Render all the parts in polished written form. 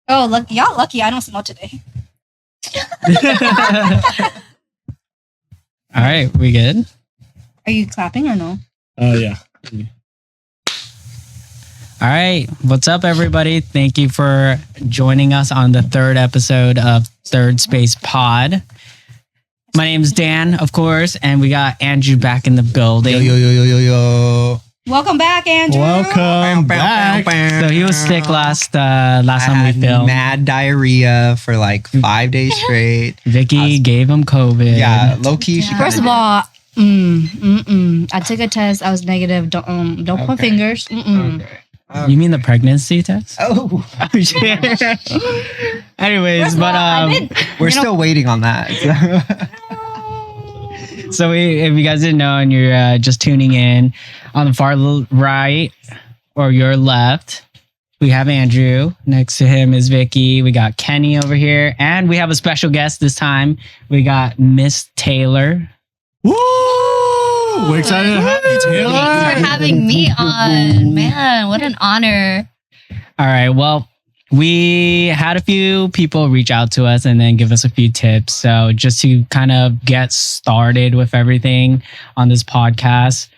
Oh, lucky. Y'all lucky I don't smell today. All right, we good? Are you clapping or no? Oh, yeah. All right, what's up, everybody? Thank you for joining us on the third episode of Third Space Pod. My name's Dan, of course, and we got Andrew back in the building. Yo. Welcome back, Andrew. Welcome back. So he was sick last time we filmed. Mad diarrhea for like 5 days straight. Vicky gave him COVID. Yeah, low key. Yeah. First of all, I took a test. I was negative. Don't point fingers. Okay. You mean the pregnancy test? Oh, Anyways, First of all, I did- we're still waiting on that. So if you guys didn't know and you're just tuning in, on the far right or your left, we have Andrew. Next to him is Vicky. We got Kenny over here. And we have a special guest this time. We got Miss Taylor. Woo! We're excited to have you, Taylor. Thanks for having me on. Man, what an honor. All right. Well, we had a few people reach out to us and then give us a few tips. So just to kind of get started with everything on this podcast,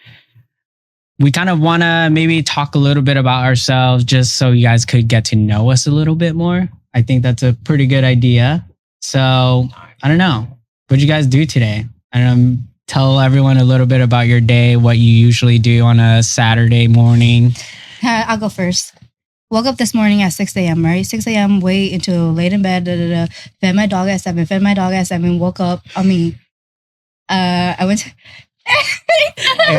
we kind of want to maybe talk a little bit about ourselves just so you guys could get to know us a little bit more. I think that's a pretty good idea. So I don't know. What'd you guys do today? I don't know. Tell everyone a little bit about your day, what you usually do on a Saturday morning. I'll go first. Woke up this morning at 6 a.m., right? 6 a.m., wait until late in bed, fed my dog at 7, woke up. I went to... Hey,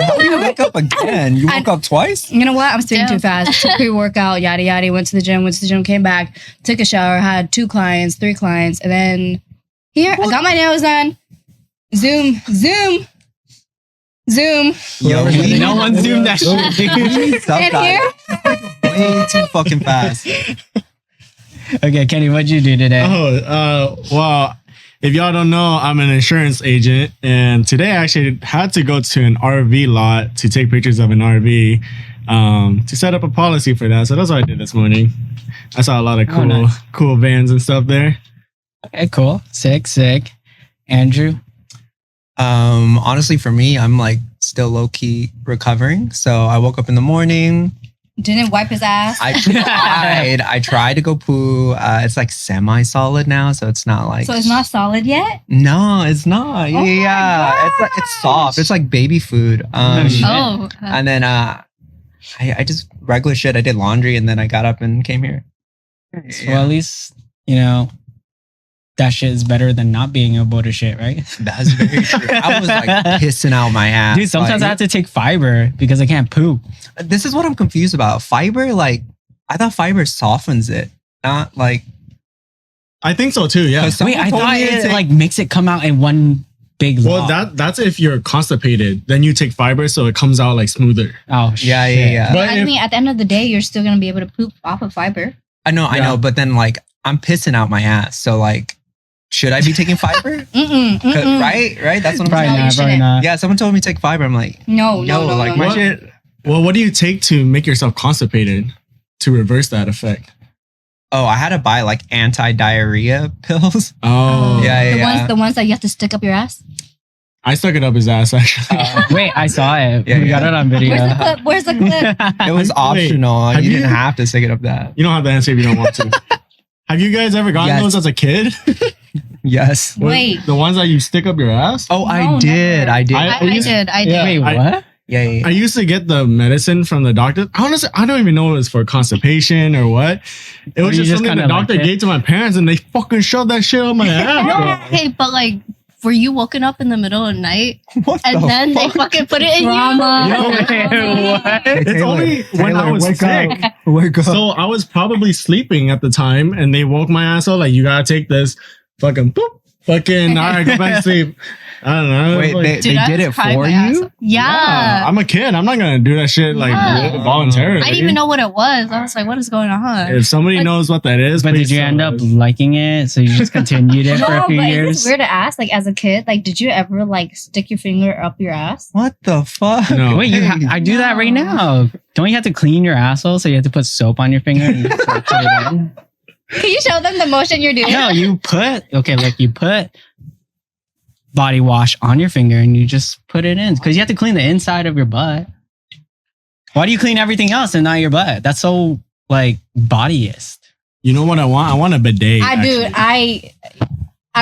how did you wake up again? You woke up twice? You know what? I'm speaking too fast. Took pre-workout, yada, yada. Went to the gym, came back, took a shower, had 3 clients, and then here, I got my nails done. Zoom. Yo, No one zoomed that shit. And here? Way too fucking fast. Okay, Kenny, what'd you do today? Well, if y'all don't know, I'm an insurance agent. And today I actually had to go to an RV lot to take pictures of an RV to set up a policy for that. So that's what I did this morning. I saw a lot of cool vans and stuff there. Okay, cool. Sick. Andrew? Honestly, for me, I'm like still low key recovering. So I woke up in the morning. Didn't wipe his ass. I tried to go poo. It's like semi-solid now, so it's not like. So it's not solid yet? No, it's not. Oh Yeah, it's soft. It's like baby food. And then I just regular shit. I did laundry and then I got up and came here. Well, at least, that shit is better than not being able to shit, right? That's very true. I was like pissing out my ass. Dude, sometimes I have to take fiber because I can't poop. This is what I'm confused about. Fiber, like, I thought fiber softens it. Not like... I think so too, yeah. Wait, I thought it like makes it come out in one big Well, lump. that's if you're constipated. Then you take fiber so it comes out like smoother. Oh, shit. Yeah. But I mean, at the end of the day, you're still going to be able to poop off of fiber. I know. But then, like, I'm pissing out my ass. So, like, should I be taking fiber? Right? That's what I'm Probably saying. not, probably not. Yeah, someone told me to take fiber. I'm like, No. like, my shit... Well, what do you take to make yourself constipated to reverse that effect? Oh, I had to buy, like, anti-diarrhea pills. Oh. Yeah. The ones that you have to stick up your ass? I stuck it up his ass, actually. Wait, I saw it. Yeah, we got it on video. Where's the clip? It was optional. have You you- didn't have to stick it up that. You don't have to answer if you don't want to. Have you guys ever gotten Yes. those as a kid? Yes. Wait. The ones that you stick up your ass? Oh, No, I did. never. I did. I- I did. Wait, I- what? Yeah. I used to get the medicine from the doctor. Honestly, I don't even know if it was for constipation or what. It was you just just something the kinda doctor liked it? gave to my parents and they fucking shoved that shit on my ass. Hey, but like, were you woken up in the middle of the night What and the then they fuck? fucking put it in Drama. you? Yo, What? It's only when I was sick. Wake up. So I was probably sleeping at the time and they woke my ass up like, you gotta take this fucking boop. Fucking, all right, go back to sleep. I don't know. Wait, Like, they I did was it crying for my ass you? off. Yeah. I'm a kid. I'm not gonna do that shit like Yeah. voluntarily. I didn't even know what it was. I was like, what is going on? If somebody But- knows what that is, But please did you tell end up us. liking it? So you just continued it for a few but years? it's weird to ask. Like, as a kid, like, did you ever like stick your finger up your ass? What the fuck? No. Wait, I do that right now. Don't you have to clean your asshole? So you have to put soap on your finger and put it in? Can you show them the motion you're doing? No, you put body wash on your finger and you just put it in because you have to clean the inside of your butt. Why do you clean everything else and not your butt? That's so like bodyist. You know what I want? I want a bidet. I'm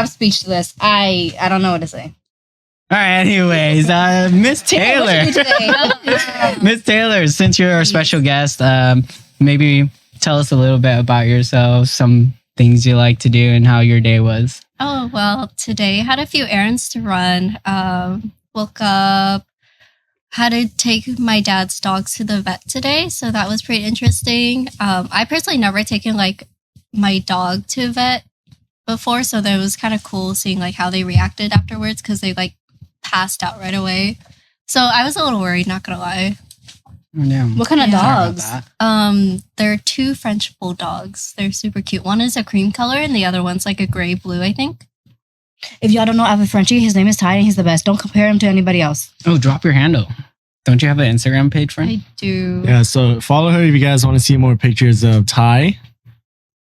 speechless. I don't know what to say. All right. Anyways, Miss Taylor. Miss Taylor, since you're our special guest, maybe tell us a little bit about yourself, some things you like to do, and how your day was. Oh, well, today had a few errands to run. Woke up, had to take my dad's dogs to the vet today. So that was pretty interesting. I personally never taken like my dog to a vet before. So that was kind of cool seeing like how they reacted afterwards because they like passed out right away. So I was a little worried, not gonna lie. Yeah. What kind of dogs? They're 2 French bulldogs. They're super cute. One is a cream color and the other one's like a gray blue, I think. If y'all don't know, I have a Frenchie. His name is Ty and he's the best. Don't compare him to anybody else. Oh, drop your handle. Don't you have an Instagram page, friend? I do. Yeah, so follow her if you guys want to see more pictures of Ty.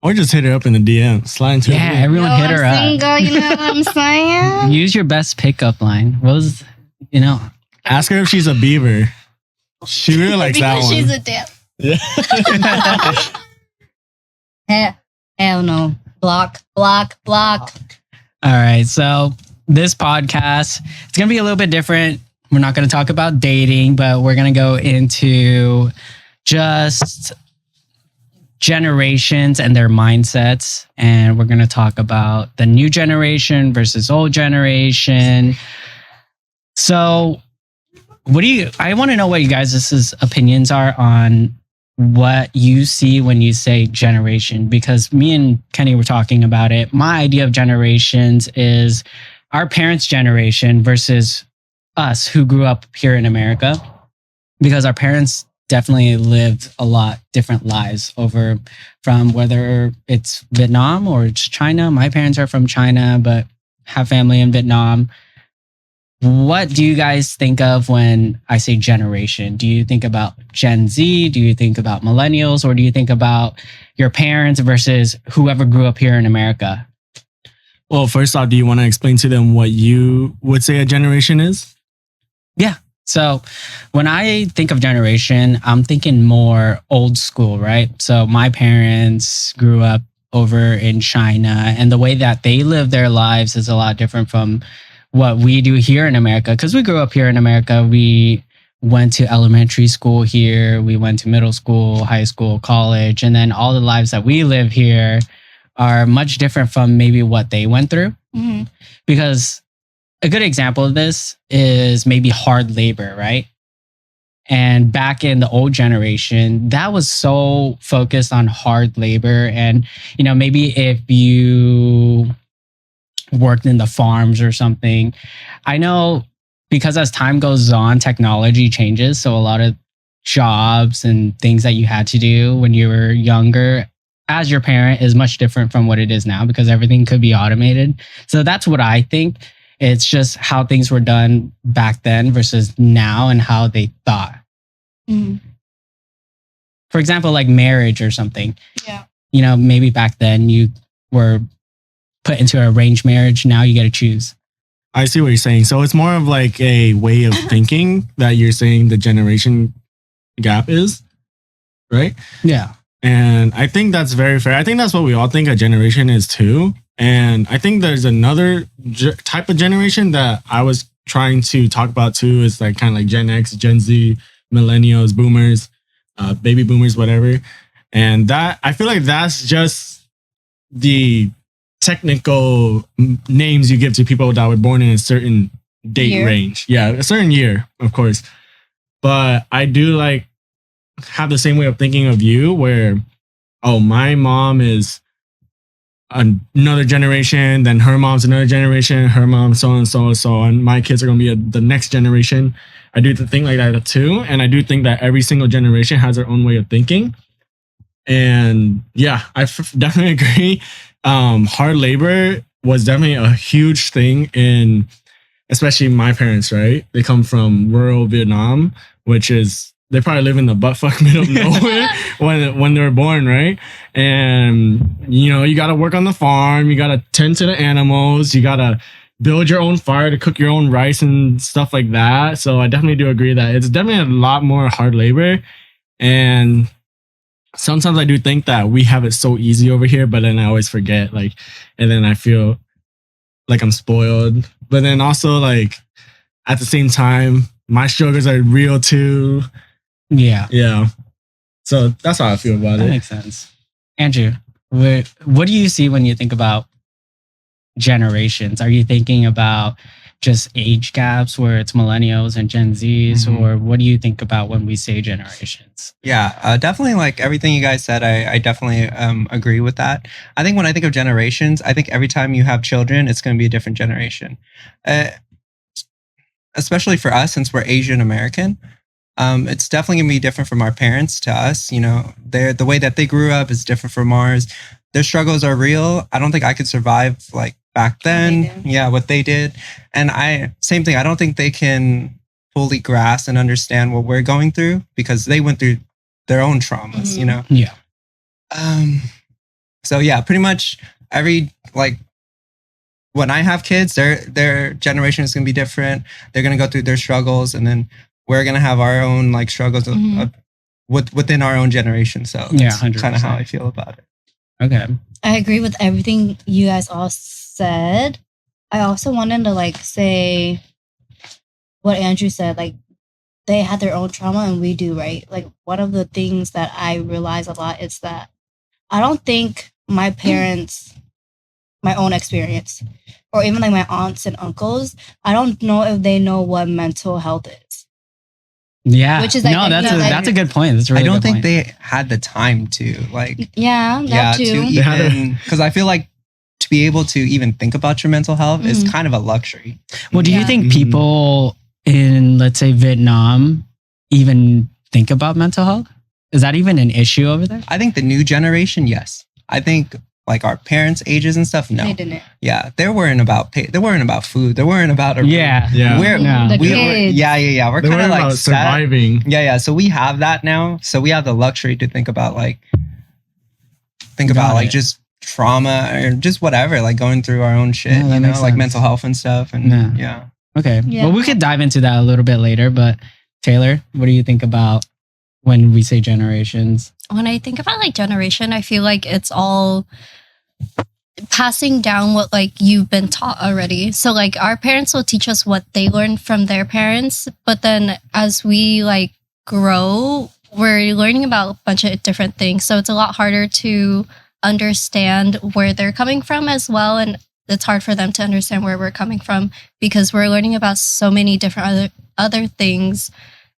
Or just hit her up in the DM. Slide into Yeah, her. everyone hit her up. Single, you know what I'm saying? Use your best pickup line. What was, Ask her if she's a beaver. She really likes that Because one. she's a damn. Yeah. Hell no. Block. All right. So this podcast, it's going to be a little bit different. We're not going to talk about dating, but we're going to go into just generations and their mindsets. And we're going to talk about the new generation versus old generation. So I want to know what you guys' opinions are on what you see when you say generation, because me and Kenny were talking about it. My idea of generations is our parents' generation versus us who grew up here in America, because our parents definitely lived a lot different lives over from whether it's Vietnam or it's China. My parents are from China, but have family in Vietnam. What do you guys think of when I say generation? Do you think about Gen Z? Do you think about millennials? Or do you think about your parents versus whoever grew up here in America? Well, first off, do you want to explain to them what you would say a generation is? Yeah. So when I think of generation, I'm thinking more old school, right? So my parents grew up over in China, and the way that they live their lives is a lot different from what we do here in America, because we grew up here in America. We went to elementary school here. We went to middle school, high school, college, and then all the lives that we live here are much different from maybe what they went through. Mm-hmm. Because a good example of this is maybe hard labor, right? And back in the old generation, that was so focused on hard labor. And, maybe if you worked in the farms or something. I know because as time goes on, technology changes. So a lot of jobs and things that you had to do when you were younger as your parent is much different from what it is now because everything could be automated. So that's what I think. It's just how things were done back then versus now and how they thought. Mm-hmm. For example, like marriage or something. Yeah. Maybe back then you were put into an arranged marriage. Now you got to choose. I see what you're saying. So it's more of like a way of thinking that you're saying the generation gap is, right? Yeah. And I think that's very fair. I think that's what we all think a generation is too. And I think there's another type of generation that I was trying to talk about too. Is like kind of like Gen X, Gen Z, millennials, boomers, baby boomers, whatever. And that I feel like that's just the technical names you give to people that were born in a certain date range. Yeah, a certain year, of course. But I do like have the same way of thinking of you where, oh, my mom is another generation, then her mom's another generation, her mom, so and so and so, and my kids are going to be the next generation. I do think like that too. And I do think that every single generation has their own way of thinking. And yeah, I definitely agree. Hard labor was definitely a huge thing in, especially my parents, right? They come from rural Vietnam, which is they probably live in the buttfuck middle of nowhere when they were born, right? And you got to work on the farm, you got to tend to the animals, you got to build your own fire to cook your own rice and stuff like that. So I definitely do agree that it's definitely a lot more hard labor. And sometimes I do think that we have it so easy over here, but then I always forget, like, and then I feel like I'm spoiled. But then also, like, at the same time, my struggles are real too. Yeah. So that's how I feel about That it. makes sense. Andrew, what do you see when you think about generations? Are you thinking about just age gaps where it's millennials and Gen Zs, or what do you think about when we say generations? Yeah, definitely like everything you guys said, I definitely agree with that. I think when I think of generations, I think every time you have children, it's going to be a different generation. Especially for us, since we're Asian American, it's definitely going to be different from our parents to us. The way that they grew up is different from ours. Their struggles are real. I don't think I could survive like back then. Yeah, what they did. And same thing. I don't think they can fully grasp and understand what we're going through because they went through their own traumas, Yeah. So yeah, pretty much when I have kids, their generation is going to be different. They're going to go through their struggles, and then we're going to have our own like struggles within our own generation. So that's kind of how I feel about it. Okay. I agree with everything you guys all said. I also wanted to like say what Andrew said, like they had their own trauma and we do, right? Like one of the things that I realize a lot is that I don't think my parents, my own experience, or even like my aunts and uncles, I don't know if they know what mental health is. Yeah. Which is like, that's a good point. That's a really I don't good think point. they had the time to too. Because I feel like to be able to even think about your mental health is kind of a luxury. Well, do you think people in, let's say, Vietnam even think about mental health? Is that even an issue over there? I think the new generation, yes. I think like our parents' ages and stuff, no. They didn't. Yeah, they're worrying about food. They're worrying about the kids. Yeah. We're kind of like surviving. Yeah. So we have that now. So we have the luxury to think about just trauma or just whatever, like going through our own shit, like mental health and stuff. And yeah. Okay. Yeah. Well, we could dive into that a little bit later, but Taylor, what do you think about when we say generations? When I think about like generation, I feel like it's all passing down what like you've been taught already. So like our parents will teach us what they learned from their parents, but then as we like grow, we're learning about a bunch of different things. So it's a lot harder to understand where they're coming from as well, and it's hard for them to understand where we're coming from because we're learning about so many different other things.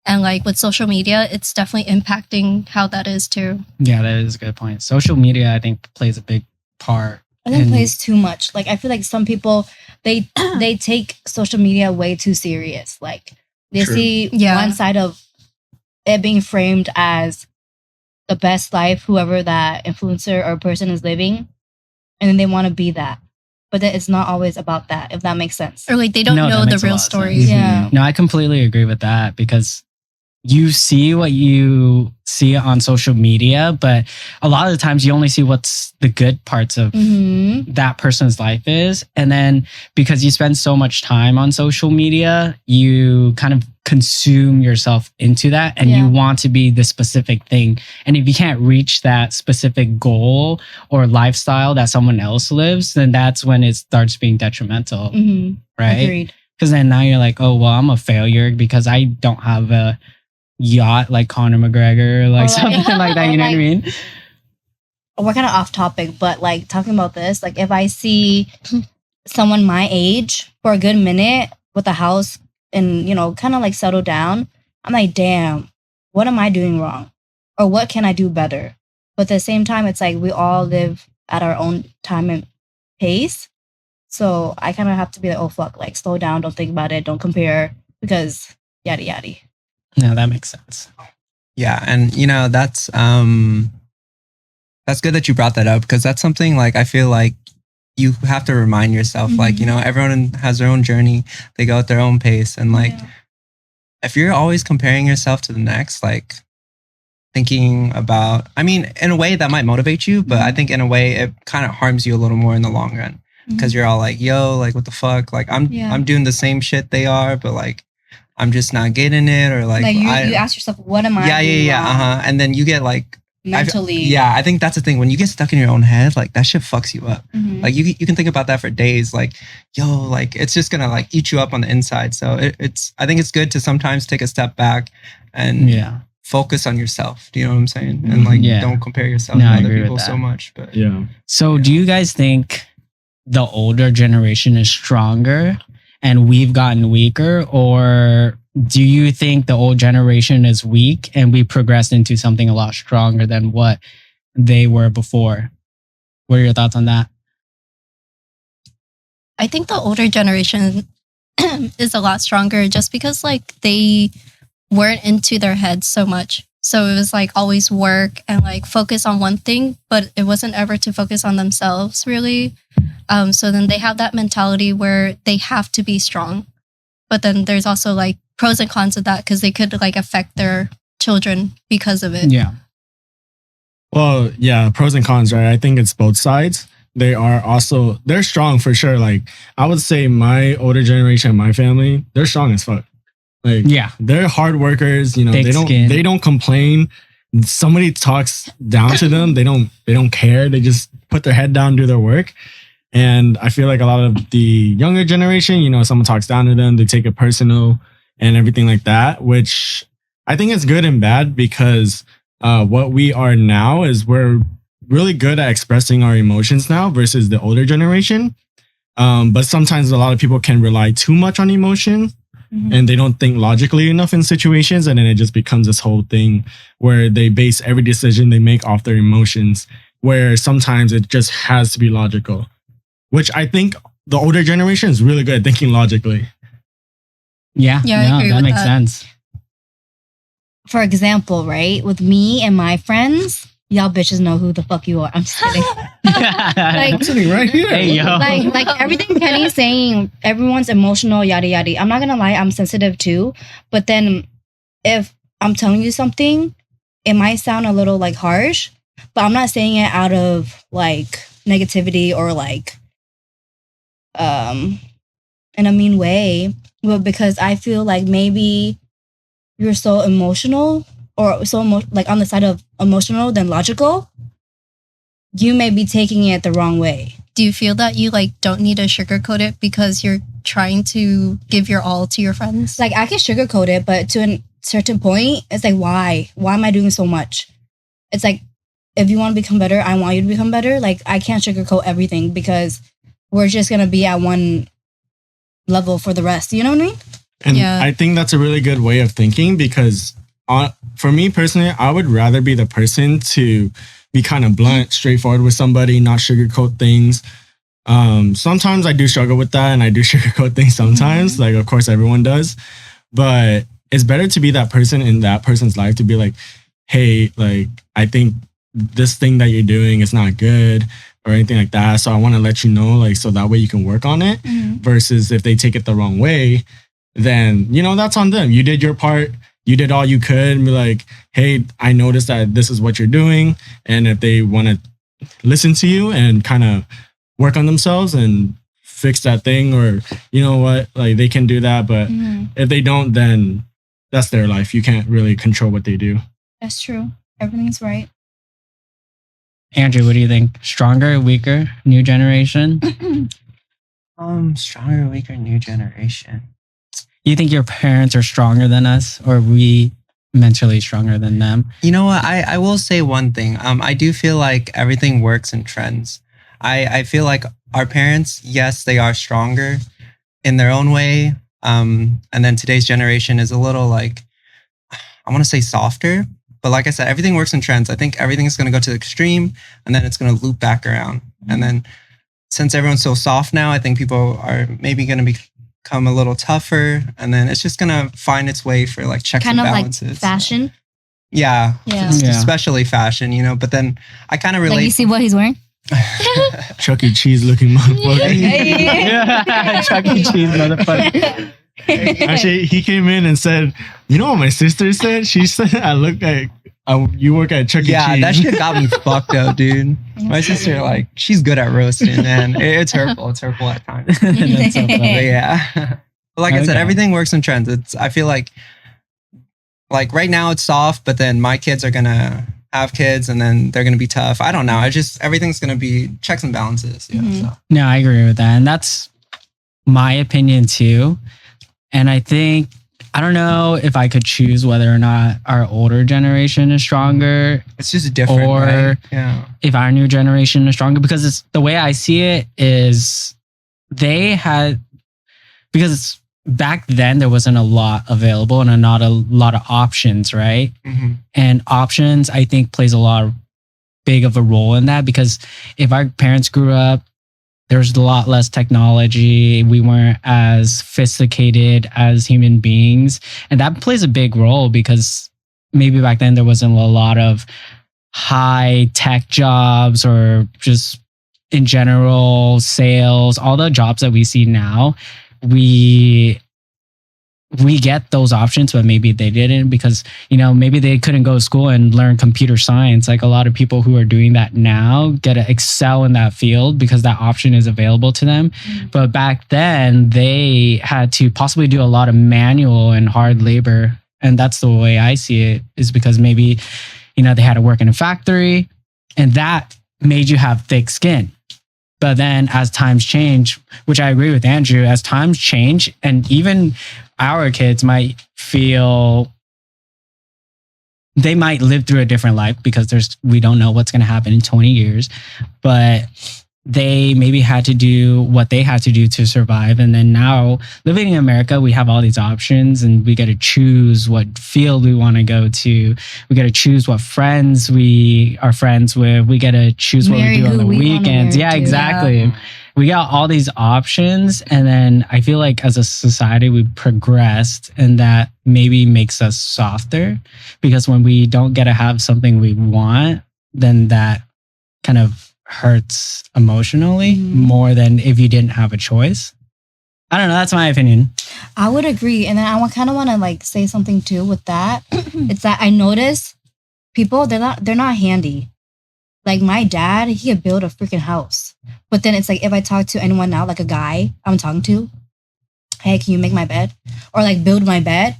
And like with social media, it's definitely impacting how that is too. Yeah, that is a good point. Social media, I think, plays a big part. I think it plays too much. Like I feel like some people they take social media way too serious. Like they see one side of it being framed as the best life, whoever that influencer or person is living, and then they want to be that. But then it's not always about that, if that makes sense. Or like they don't know the real story. Yeah. No, I completely agree with that because you see what you see on social media, but a lot of the times you only see what's the good parts of that person's life is. And then because you spend so much time on social media, you kind of consume yourself into that and you want to be the specific thing. And if you can't reach that specific goal or lifestyle that someone else lives, then that's when it starts being detrimental. Right? Agreed. Because then now you're like, oh, well, I'm a failure because I don't have a yacht like Conor McGregor, like something like that. You know what I mean? We're kind of off topic, but like talking about this, like if I see someone my age for a good minute with a house and, kind of like settle down, I'm like, damn, what am I doing wrong? Or what can I do better? But at the same time, it's like we all live at our own time and pace. So I kind of have to be like, oh, fuck, like slow down. Don't think about it. Don't compare because yada, yada. No, that makes sense. Yeah. And, that's good that you brought that up because that's something like I feel like you have to remind yourself, like, everyone has their own journey. They go at their own pace. And like, if you're always comparing yourself to the next, like thinking about, I mean, in a way that might motivate you, but I think in a way it kind of harms you a little more in the long run because you're all like, yo, like what the fuck? Like I'm doing the same shit they are, but like I'm just not getting it, or like you ask yourself, what am I doing wrong? And then you get like mentally. I think that's the thing. When you get stuck in your own head, like that shit fucks you up. Like you can think about that for days. Like, yo, like it's just gonna like eat you up on the inside. So I think it's good to sometimes take a step back and focus on yourself. Do you know what I'm saying? And like don't compare yourself to other people so much. But So do you guys think the older generation is stronger and we've gotten weaker, or do you think the old generation is weak and we progressed into something a lot stronger than what they were before? What are your thoughts on that? I think the older generation is a lot stronger just because like they weren't into their heads so much. So it was like always work and like focus on one thing, but it wasn't ever to focus on themselves really. So then they have that mentality where they have to be strong. But then there's also like pros and cons of that because they could like affect their children because of it. Yeah. Well, yeah, pros and cons, right? I think it's both sides. They're strong for sure. Like I would say my older generation, my family, they're strong as fuck. Like they're hard workers, you know, they don't complain. Somebody talks down to them, they don't care. They just put their head down, do their work. And I feel like a lot of the younger generation, you know, someone talks down to them, they take it personal and everything like that, which I think is good and bad because what we are now is we're really good at expressing our emotions now versus the older generation. But sometimes a lot of people can rely too much on emotion and they don't think logically enough in situations. And then it just becomes this whole thing where they base every decision they make off their emotions, where sometimes it just has to be logical, which I think the older generation is really good at thinking logically. Yeah, I agree that with makes that. sense. For example, right, with me and my friends, y'all bitches know who the fuck you are. I'm just kidding. I'm sitting right here. Hey, yo. Like everything Kenny's saying, everyone's emotional, yada yada. I'm not gonna lie, I'm sensitive too. But then if I'm telling you something, it might sound a little like harsh, but I'm not saying it out of like negativity or like in a mean way, but because I feel like maybe you're so emotional or like on the side of emotional than logical, you may be taking it the wrong way. Do you feel that you like don't need to sugarcoat it because you're trying to give your all to your friends? Like I can sugarcoat it, but to a certain point, it's like, why am I doing so much? It's like, if you want to become better, I want you to become better. Like I can't sugarcoat everything because we're just going to be at one level for the rest. You know what I mean? And I think that's a really good way of thinking because for me personally, I would rather be the person to be kind of blunt, straightforward with somebody, not sugarcoat things. Sometimes I do struggle with that and I do sugarcoat things sometimes. Like, of course, everyone does. But it's better to be that person in that person's life to be like, hey, like, I think this thing that you're doing is not good or anything like that. So I want to let you know, like, so that way you can work on it versus if they take it the wrong way, then, you know, that's on them. You did your part. You did all you could and be like, hey, I noticed that this is what you're doing. And if they want to listen to you and kind of work on themselves and fix that thing, or, you know what, like they can do that. But if they don't, then that's their life. You can't really control what they do. That's true. Everything's right. Andrew, what do you think? Stronger, weaker, new generation? Stronger, weaker, new generation. You think your parents are stronger than us, or are we mentally stronger than them? You know what? I will say one thing. I do feel like everything works in trends. I feel like our parents, yes, they are stronger in their own way. And then today's generation is a little like, I want to say softer. But like I said, everything works in trends. I think everything is going to go to the extreme and then it's going to loop back around. And then since everyone's so soft now, I think people are maybe going to become a little tougher, and then it's just gonna find its way for like checks kind and of balances. like fashion. Yeah, especially fashion, you know. But then I kind of relate. Like you see what he's wearing? Chuck E. Cheese looking motherfucker. Yeah, Chuck E. Cheese motherfucker. Actually, he came in and said, "You know what my sister said? She said I look like you work at Chuck E. Yeah, Cheese." that shit got me fucked up, dude. My sister, like, she's good at roasting, man. It's hurtful. It's hurtful at times. That's so funny. But yeah. But like I said, Okay. everything works in trends. I feel like right now it's soft, but then my kids are gonna have kids and then they're gonna be tough. I don't know. Everything's gonna be checks and balances. Yeah. Mhm. So. No, I agree with that. And that's my opinion too. And I think, I don't know if I could choose whether or not our older generation is stronger It's just different. Or- right? Yeah. if our new generation is stronger, because it's the way I see it is because back then there wasn't a lot available and not a lot of options, right? Mhm. And options, I think, plays big of a role in that, because if our parents grew up, there's a lot less technology. We weren't as sophisticated as human beings. And that plays a big role, because maybe back then there wasn't a lot of high tech jobs, or just in general sales, all the jobs that we see now. We get those options, but maybe they didn't, because, maybe they couldn't go to school and learn computer science. Like, a lot of people who are doing that now get to excel in that field because that option is available to them. But back then they had to possibly do a lot of manual and hard labor. And that's the way I see it, is because maybe, they had to work in a factory, and that made you have thick skin. But then as times change, which I agree with Andrew, as times change, and even our kids might feel they might live through a different life, because we don't know what's going to happen in 20 years, but they maybe had to do what they had to do to survive. And then now, living in America, we have all these options, and we get to choose what field we want to go to. We get to choose what friends we are friends with. We get to choose what Marry we do on who the we wanna weekends. marry Yeah, to. exactly. Yeah. We got all these options. And then I feel like as a society, we progressed, and that maybe makes us softer, because when we don't get to have something we want, then that kind of hurts emotionally more than if you didn't have a choice. I don't know. That's my opinion. I would agree. And then I kind of want to like say something too with that. It's that I notice people, they're not handy. Like my dad, he could build a freaking house. But then it's like, if I talk to anyone now, like a guy I'm talking to, hey, can you make my bed? Or like build my bed?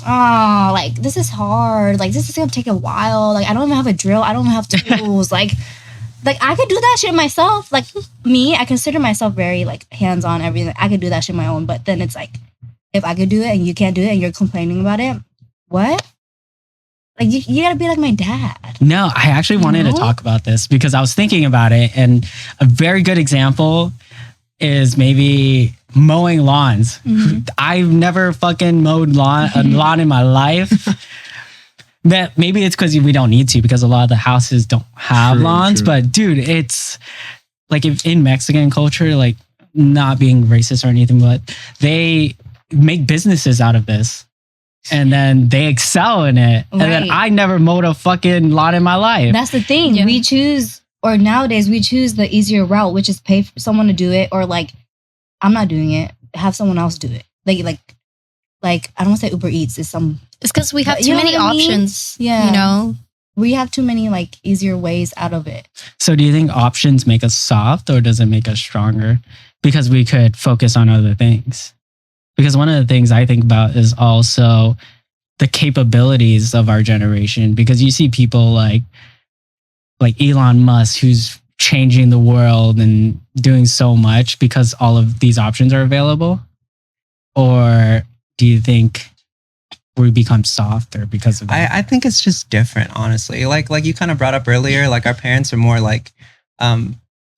Oh, like this is hard. Like this is gonna take a while. Like I don't even have a drill. I don't even have tools. like I could do that shit myself. Like me, I consider myself very like hands-on everything. I could do that shit my own. But then it's like, if I could do it and you can't do it and you're complaining about it, what? Like you gotta be like my dad. No, I actually wanted to talk about this because I was thinking about it, and a very good example is maybe mowing lawns. I've never fucking mowed a lawn in my life. That maybe it's because we don't need to, because a lot of the houses don't have lawns. True. But dude, it's like, if in Mexican culture, like, not being racist or anything, but they make businesses out of this. And then they excel in it. And then Right. I never mowed a fucking lawn in my life. That's the thing. Yeah. We choose, or nowadays we choose the easier route, which is pay for someone to do it, or like, I'm not doing it. Have someone else do it. Like I don't want to say Uber Eats is some. It's because we have You too know many what I mean? options. Yeah. You know? We have too many like easier ways out of it. So do you think options make us soft, or does it make us stronger? Because we could focus on other things. Because one of the things I think about is also the capabilities of our generation. Because you see people like Elon Musk, who's changing the world and doing so much because all of these options are available. Or do you think we become softer because of that? I think it's just different, honestly. Like you kind of brought up earlier, like our parents are more like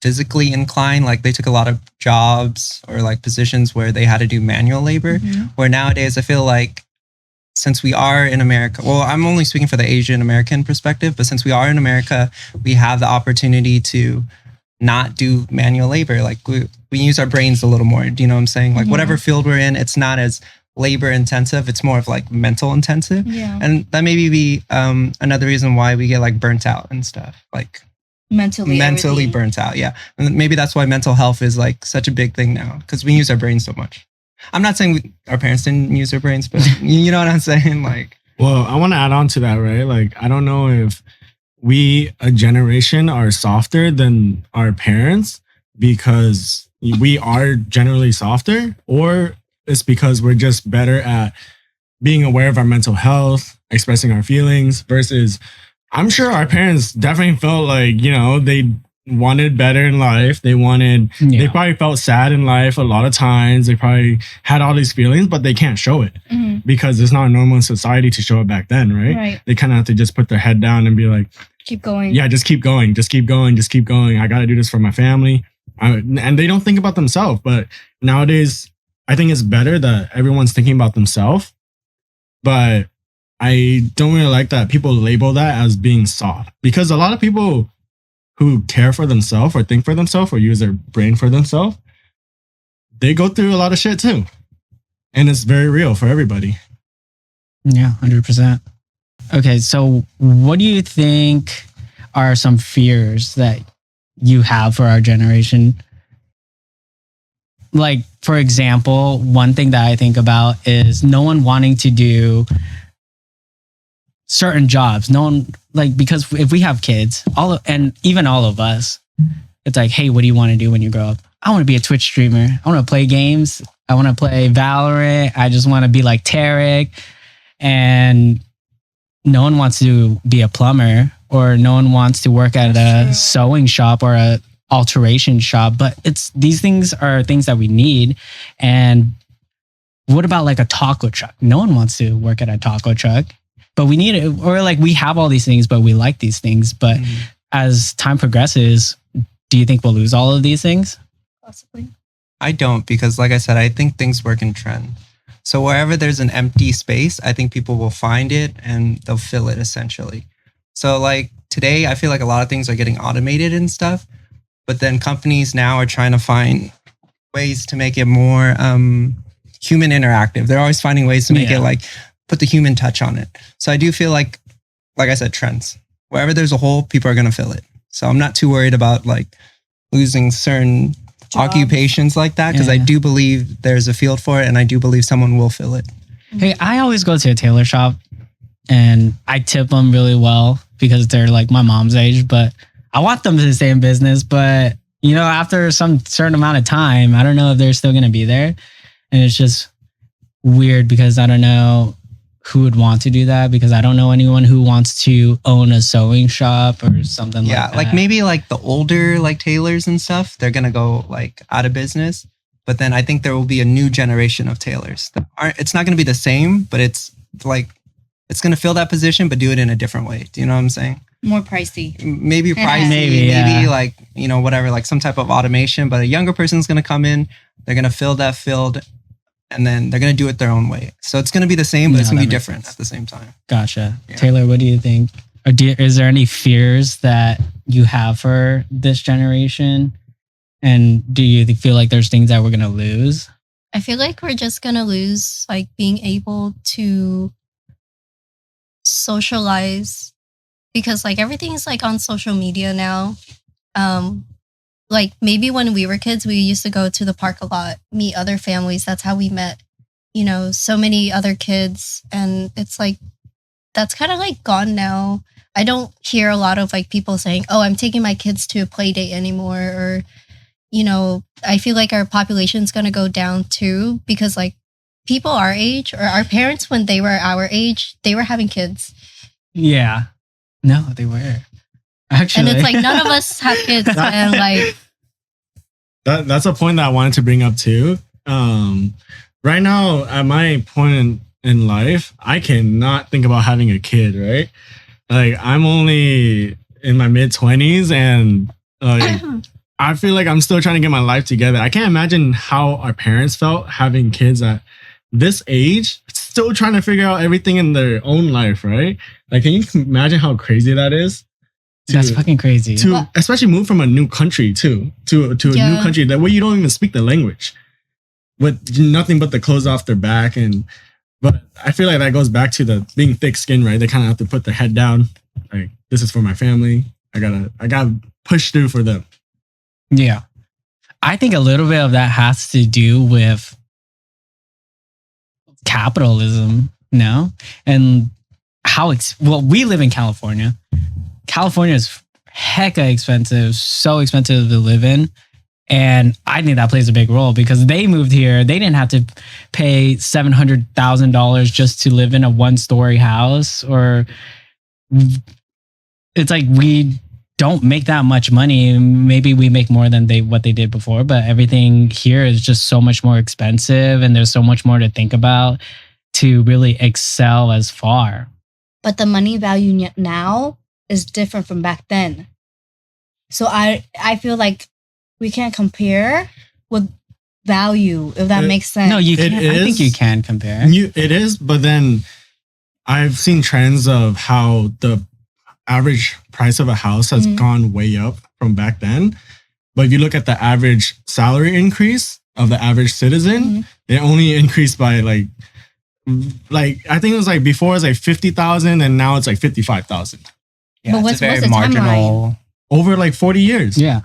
physically inclined. Like they took a lot of jobs or like positions where they had to do manual labor. Where nowadays I feel like, since we are in America, well, I'm only speaking for the Asian American perspective, but since we are in America, we have the opportunity to not do manual labor. Like we use our brains a little more. Do you know what I'm saying? Like whatever field we're in, it's not as labor intensive. It's more of like mental intensive. Yeah. And that maybe be another reason why we get like burnt out and stuff. Like Mentally everything. burnt out. Yeah. And maybe that's why mental health is like such a big thing now, because we use our brains so much. I'm not saying our parents didn't use their brains, but you know what I'm saying? Like, Well, I want to add on to that, right? Like, I don't know if we, a generation, are softer than our parents because we are generally softer, or it's because we're just better at being aware of our mental health, expressing our feelings, versus I'm sure our parents definitely felt like, they wanted better in life. They probably felt sad in life a lot of times. They probably had all these feelings, but they can't show it because it's not normal in society to show it back then, right? Right. They kind of have to just put their head down and be like, Keep going. yeah, just keep going, just keep going, just keep going. I got to do this for my family. And they don't think about themselves. But nowadays, I think it's better that everyone's thinking about themselves. But I don't really like that people label that as being soft, because a lot of people who care for themselves or think for themselves or use their brain for themselves, they go through a lot of shit too. And it's very real for everybody. Yeah, 100%. Okay, so what do you think are some fears that you have for our generation? Like, for example, one thing that I think about is no one wanting to do certain jobs. No one, like, because if we have kids, even all of us, it's like, hey, what do you want to do when you grow up? I want to be a Twitch streamer. I want to play games. I want to play Valorant. I just want to be like Tarek. And no one wants to be a plumber, or no one wants to work at a sewing shop or a alteration shop. But these things are things that we need. And what about like a taco truck? No one wants to work at a taco truck, but we need it. Or like we have all these things, but we like these things. But as time progresses, do you think we'll lose all of these things? Possibly. I don't, because like I said, I think things work in trend. So wherever there's an empty space, I think people will find it and they'll fill it essentially. So like today, I feel like a lot of things are getting automated and stuff, but then companies now are trying to find ways to make it more human interactive. They're always finding ways to make it like put the human touch on it. So I do feel like I said, trends. Wherever there's a hole, people are going to fill it. So I'm not too worried about like losing certain occupations like that, because I do believe there's a field for it, and I do believe someone will fill it. Hey, I always go to a tailor shop and I tip them really well because they're like my mom's age, but I want them to stay in business. But, after some certain amount of time, I don't know if they're still going to be there. And it's just weird because I don't know who would want to do that, because I don't know anyone who wants to own a sewing shop or something like that. Yeah, like maybe like the older like tailors and stuff, they're going to go like out of business. But then I think there will be a new generation of tailors. It's not going to be the same, but it's like, it's going to fill that position, but do it in a different way. Do you know what I'm saying? More pricey. Maybe pricey, maybe like, whatever, like some type of automation, but a younger person's going to come in, they're going to fill that field, and then they're going to do it their own way. So it's going to be the same, but it's going to be different at the same time. Gotcha. Yeah. Taylor, what do you think? Or is there any fears that you have for this generation? And do you feel like there's things that we're going to lose? I feel like we're just going to lose like being able to socialize, because like everything's like on social media now. Like maybe when we were kids, we used to go to the park a lot, meet other families. That's how we met, so many other kids. And it's like, that's kind of like gone now. I don't hear a lot of like people saying, oh, I'm taking my kids to a play date anymore. Or, I feel like our population's going to go down too, because like people our age, or our parents, when they were our age, they were having kids. Yeah. No, they were. Actually. And it's like none of us have kids, and like that's a point that I wanted to bring up too. Right now, at my point in life, I cannot think about having a kid. Right, like I'm only in my mid-20s, and I feel like I'm still trying to get my life together. I can't imagine how our parents felt having kids at this age, still trying to figure out everything in their own life. Right, like can you imagine how crazy that is? That's fucking crazy. To especially move from a new country to a new country that where you don't even speak the language, with nothing but the clothes off their back. But I feel like that goes back to the being thick-skinned, right? They kind of have to put their head down. Like, this is for my family. I gotta push through for them. Yeah, I think a little bit of that has to do with capitalism, no? And how we live in California. California is hecka expensive, so expensive to live in. And I think that plays a big role because they moved here. They didn't have to pay $700,000 just to live in a 1-story house. Or it's like we don't make that much money. Maybe we make more than what they did before, but everything here is just so much more expensive, and there's so much more to think about to really excel as far. But the money value now is different from back then. So I feel like we can't compare with value, if that makes sense. No, you can't. I think you can compare. It is, but then I've seen trends of how the average price of a house has gone way up from back then. But if you look at the average salary increase of the average citizen, it only increased by like I think it was like before it was like 50,000 and now it's like 55,000. Yeah, But it's what's a very the marginal. Over like 40 years. Yeah.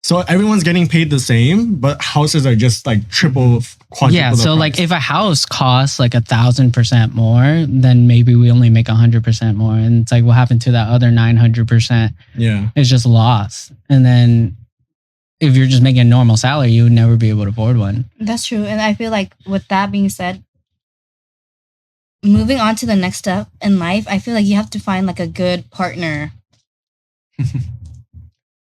So everyone's getting paid the same, but houses are just like triple, quadruple. Yeah. the So price. like if a house costs like 1,000% more, then maybe we only make 100% more. And it's like, what happened to that other 900%? Yeah. It's just lost. And then if you're just making a normal salary, you would never be able to afford one. That's true. And I feel like with that being said, moving on to the next step in life, I feel like you have to find like a good partner.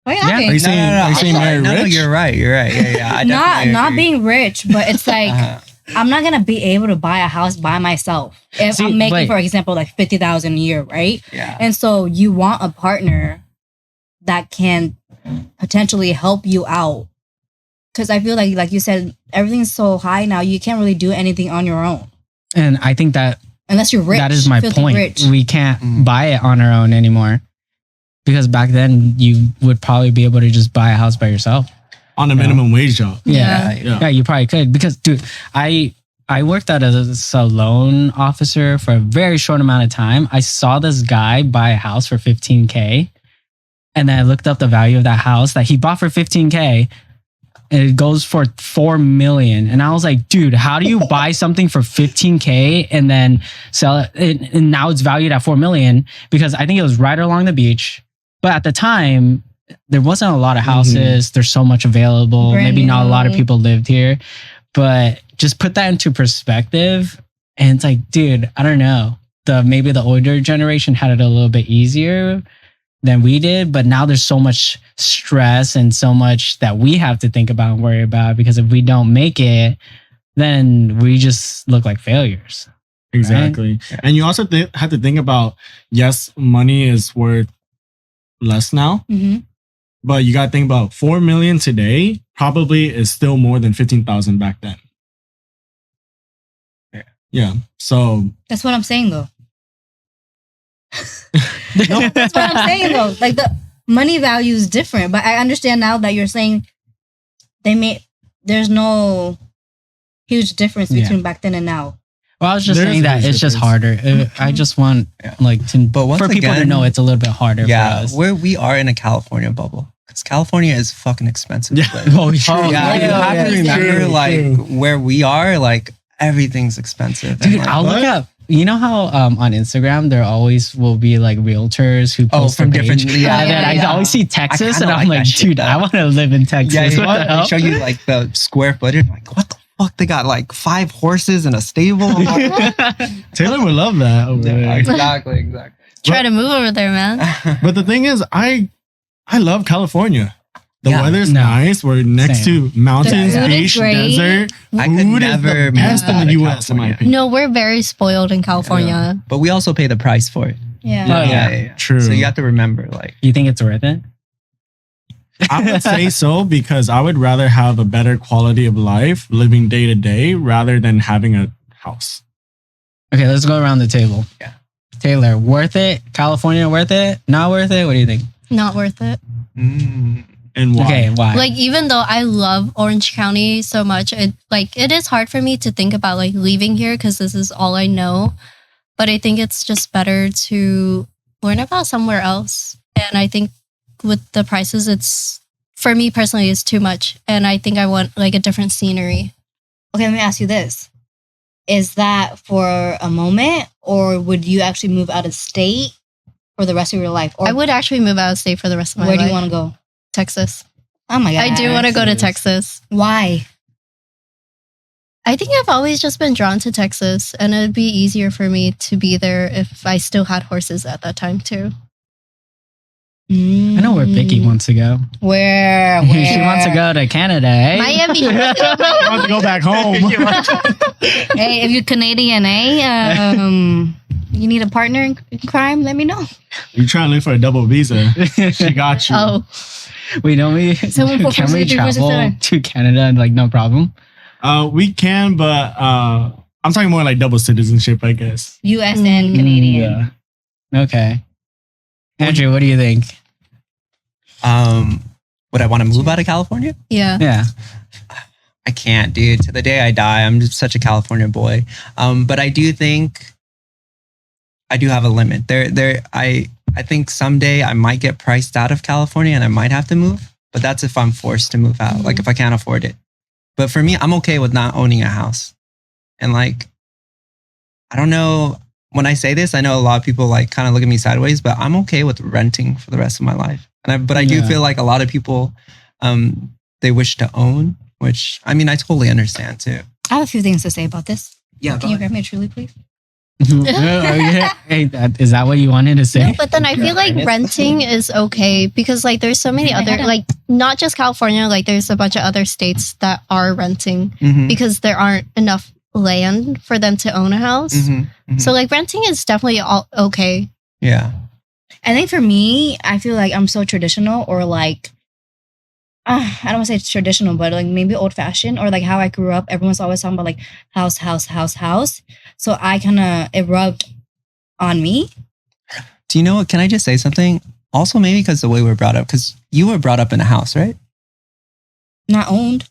Why are you laughing? Are you saying, are you saying marry No, rich? you're right. You're right. Yeah. I not definitely agree. being rich, but it's like I'm not gonna be able to buy a house by myself if See, I'm making, wait. for example, like 50,000 a year, right? Yeah. And so you want a partner that can potentially help you out, because I feel like you said, everything's so high now. You can't really do anything on your own And I think that unless you're rich. that is my filthy point. Rich. We can't buy it on our own anymore. Because back then you would probably be able to just buy a house by yourself. On a minimum wage job. Yeah. Yeah. Yeah, you probably could. Because dude, I worked at a salon officer for a very short amount of time. I saw this guy buy a house for $15K. And then I looked up the value of that house that he bought for $15K. And it goes for $4 million. And I was like, dude, how do you buy something for $15K and then sell it? And now it's valued at $4 million because I think it was right along the beach. But at the time, there wasn't a lot of houses. There's so much available. Brand Maybe not a lot of new. people lived here. But just put that into perspective. And it's like, dude, I don't know. Maybe the older generation had it a little bit easier than we did. But now there's so much stress and so much that we have to think about and worry about. Because if we don't make it, then we just look like failures. Exactly. Yeah. And you also have to think about, yes, money is worth less now, but you got to think about 4 million today probably is still more than 15,000 back then. Yeah. So That's what I'm saying, though. No, that's what I'm saying, though. Like the money value is different, but I understand now that you're saying there's no huge difference between back then and now. Well, I was just There saying is a that huge it's just difference. harder. I just want But once for people to again- know it's a little bit harder for Yeah. us. We are in a California bubble because California is fucking expensive. Yeah. to live. Oh, true. Yeah, you yeah, have to yeah, remember, true, like true. where we are, like everything's expensive. And, Dude, like, I'll look up. You know how on Instagram there always will be like realtors who post from their page? different- yeah, and then yeah, I yeah. always see Texas, and kinda I'm like like, that shit, dude, though. I want to live in Texas. yeah, What the they hell? show you like the square footage. Like, what the fuck? They got like 5 horses and a stable. Taylor would love that over there. exactly. Try to move over there, man. But the thing is, I love California. The Yeah. weather's No. nice. We're next Same. to mountains, The food is beach, great. desert. I could Food is never the move best in out the of U.S. in my California. opinion. No, we're very spoiled in California. But we also pay the price for it. Yeah. Oh, yeah. True. So you have to remember, like, You think it's worth it? I would say so because I would rather have a better quality of life living day to day rather than having a house. Okay, let's go around the table. Yeah. Taylor, worth it? California, worth it? Not worth it? What do you think? Not worth it. And why? Okay, why? Like, even though I love Orange County so much, it is hard for me to think about like leaving here because this is all I know. But I think it's just better to learn about somewhere else. And I think with the prices, it's, for me personally, it's too much. And I think I want like a different scenery. Okay, let me ask you this. is that for a moment, or would you actually move out of state for the rest of your life? Or I would actually move out of state for the rest of my life. where do you want to go? Texas. Oh my god, I do want to go to Texas. Why? I think I've always just been drawn to Texas, and it'd be easier for me to be there if I still had horses at that time too. I know where Vicky wants to go. Where? She wants to go to Canada, eh? Miami. I want to go back home. Hey, if you're Canadian, you need a partner in crime, let me know. You're trying to look for a double visa. She got you. Oh, Wait, don't we? Someone for Can we 347. travel to Canada and like no problem? We can, but I'm talking more like double citizenship, I guess. US and Canadian. Yeah. Okay. Andrew, what do you think? Would I want to move out of California? yeah. Yeah. I can't, dude. To the day I die, I'm just such a California boy. But I do think I do have a limit. I think someday I might get priced out of California and I might have to move. But that's if I'm forced to move out, like if I can't afford it. But for me, I'm okay with not owning a house. And like, I don't know. When I say this, I know a lot of people like kind of look at me sideways, but I'm okay with renting for the rest of my life. But I do feel like a lot of people, they wish to own, which I mean, I totally understand too. I have a few things to say about this. Yeah. Can you grab me a Truly, please? Hey, is that what you wanted to say? No, but then I feel like renting is okay because like there's so many other like not just California, like there's a bunch of other states that are renting Mhm. because there aren't enough land for them to own a house. Mhm. Mhm. So like renting is definitely okay. Yeah. I think for me, I feel like I'm so traditional, or like, I don't want to say traditional, but like maybe old fashioned, or like how I grew up. Everyone's always talking about like house, house, house, house. So I kind of, it rubbed on me. Do you know what? Can I just say something? Also, maybe because the way we're brought up, because you were brought up in a house, right? Not owned.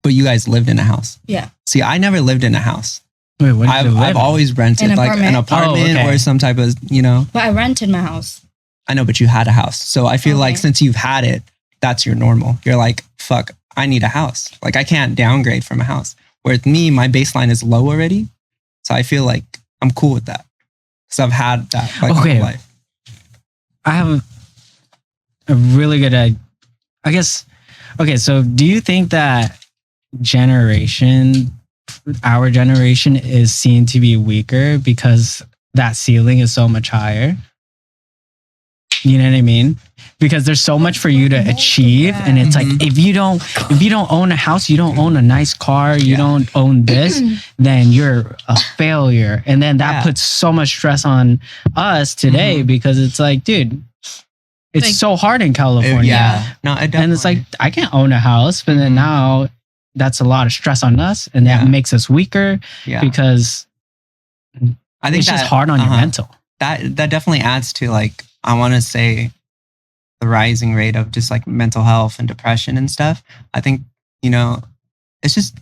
But you guys lived in a house. Yeah. See, I never lived in a house. Wait, what did you live I've in? always rented An like an apartment? apartment Oh, okay. or some type of, But I rented my house. I know, but you had a house. So I feel like Okay. since you've had it, that's your normal. You're like, fuck, I need a house. Like I can't downgrade from a house. Whereas me, my baseline is low already. So I feel like I'm cool with that. Because I've had that like my Okay. whole life. I have a really good idea. I guess, okay, so do you think that our generation is seen to be weaker because that ceiling is so much higher? You know what I mean? Because there's so much for you to achieve, and it's like if you don't own a house, you don't own a nice car, you don't own this, then you're a failure. And then that puts so much stress on us today because it's like, dude, it's Like- so hard in California. No, And it's like I can't own a house, but then now that's a lot of stress on us, and that makes us weaker because I think it's just hard on your mental. That definitely adds to like, I want to say the rising rate of just like mental health and depression and stuff. I think, you know, it's just,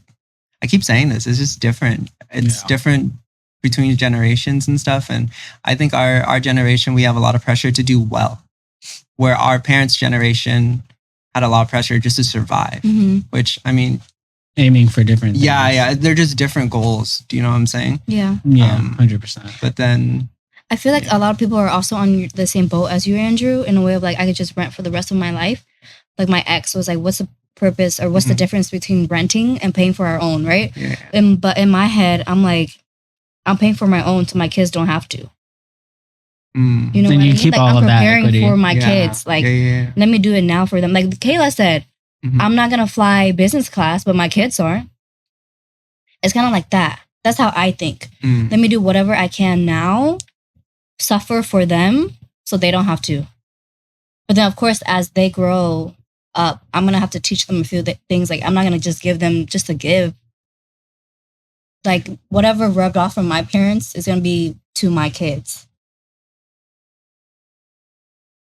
I keep saying this, it's just different. It's different between generations and stuff. And I think our generation, we have a lot of pressure to do well, where our parents' generation had a lot of pressure just to survive, which I mean, Aiming for different things. yeah, they're just different goals. Do you know what I'm saying? Yeah. Yeah, 100%. But then, I feel like a lot of people are also on the same boat as you, Andrew, in a way of like, I could just rent for the rest of my life. Like my ex was like, what's the purpose or what's the difference between renting and paying for our own, right? yeah. But in my head, I'm like, I'm paying for my own so my kids don't have to. Mm. You know Then what you I mean? keep Like all I'm of that preparing equity. for my Yeah. kids. Like, yeah. let me do it now for them. Like Kayla said, Mhm. I'm not gonna fly business class, but my kids aren't. It's kind of like that. That's how I think. Mm. Let me do whatever I can now, suffer for them so they don't have to. But then, of course, as they grow up, I'm gonna have to teach them a few things. Like I'm not gonna just give them just to give. Like whatever rubbed off from my parents is gonna be to my kids.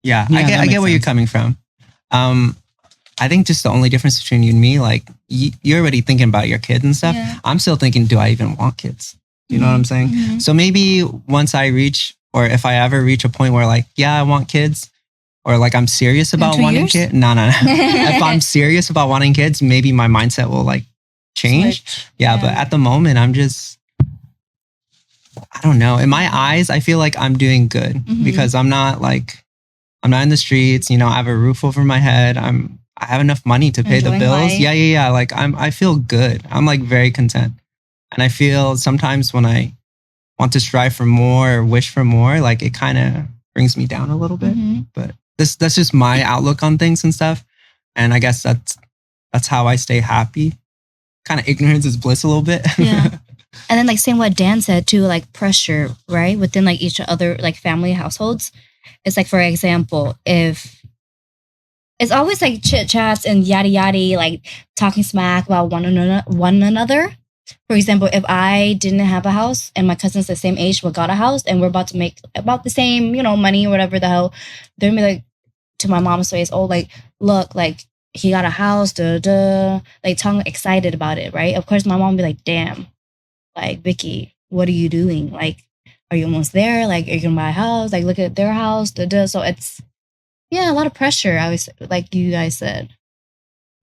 Yeah, Yeah, I that get makes where you're sense. coming from. I think just the only difference between you and me, like you're already thinking about your kids and stuff. Yeah. I'm still thinking, do I even want kids? You know what I'm saying? Mhm. So maybe once I reach, or if I ever reach a point where like, yeah, I want kids, or like I'm serious about 2 wanting years? kids. No. If I'm serious about wanting kids, maybe my mindset will like change. Switch. Yeah, but at the moment, I'm just I don't know. In my eyes, I feel like I'm doing good because I'm not in the streets. You know, I have a roof over my head. I have enough money to pay the Enjoying bills. life. Yeah. Like I feel good. I'm like very content. And I feel sometimes when I want to strive for more or wish for more, like it kind of brings me down a little bit. But that's just my outlook on things and stuff. And I guess that's how I stay happy. Kind of ignorance is bliss a little bit. Yeah. And then like same what Dan said too, like pressure, right? Within like each other like family households. It's like, for example, if it's always like chit chats and yada yada, like talking smack about one another. For example, if I didn't have a house and my cousin's the same age but got a house and we're about to make about the same, you know, money or whatever the hell, they're gonna be like to my mom's face, oh, like, look, like he got a house, like talking excited about it, right? Of course, my mom would be like, damn, like Vicky, what are you doing? Like, are you almost there? Like, are you gonna buy a house? Like, look at their house, So it's a lot of pressure. I was like you guys said.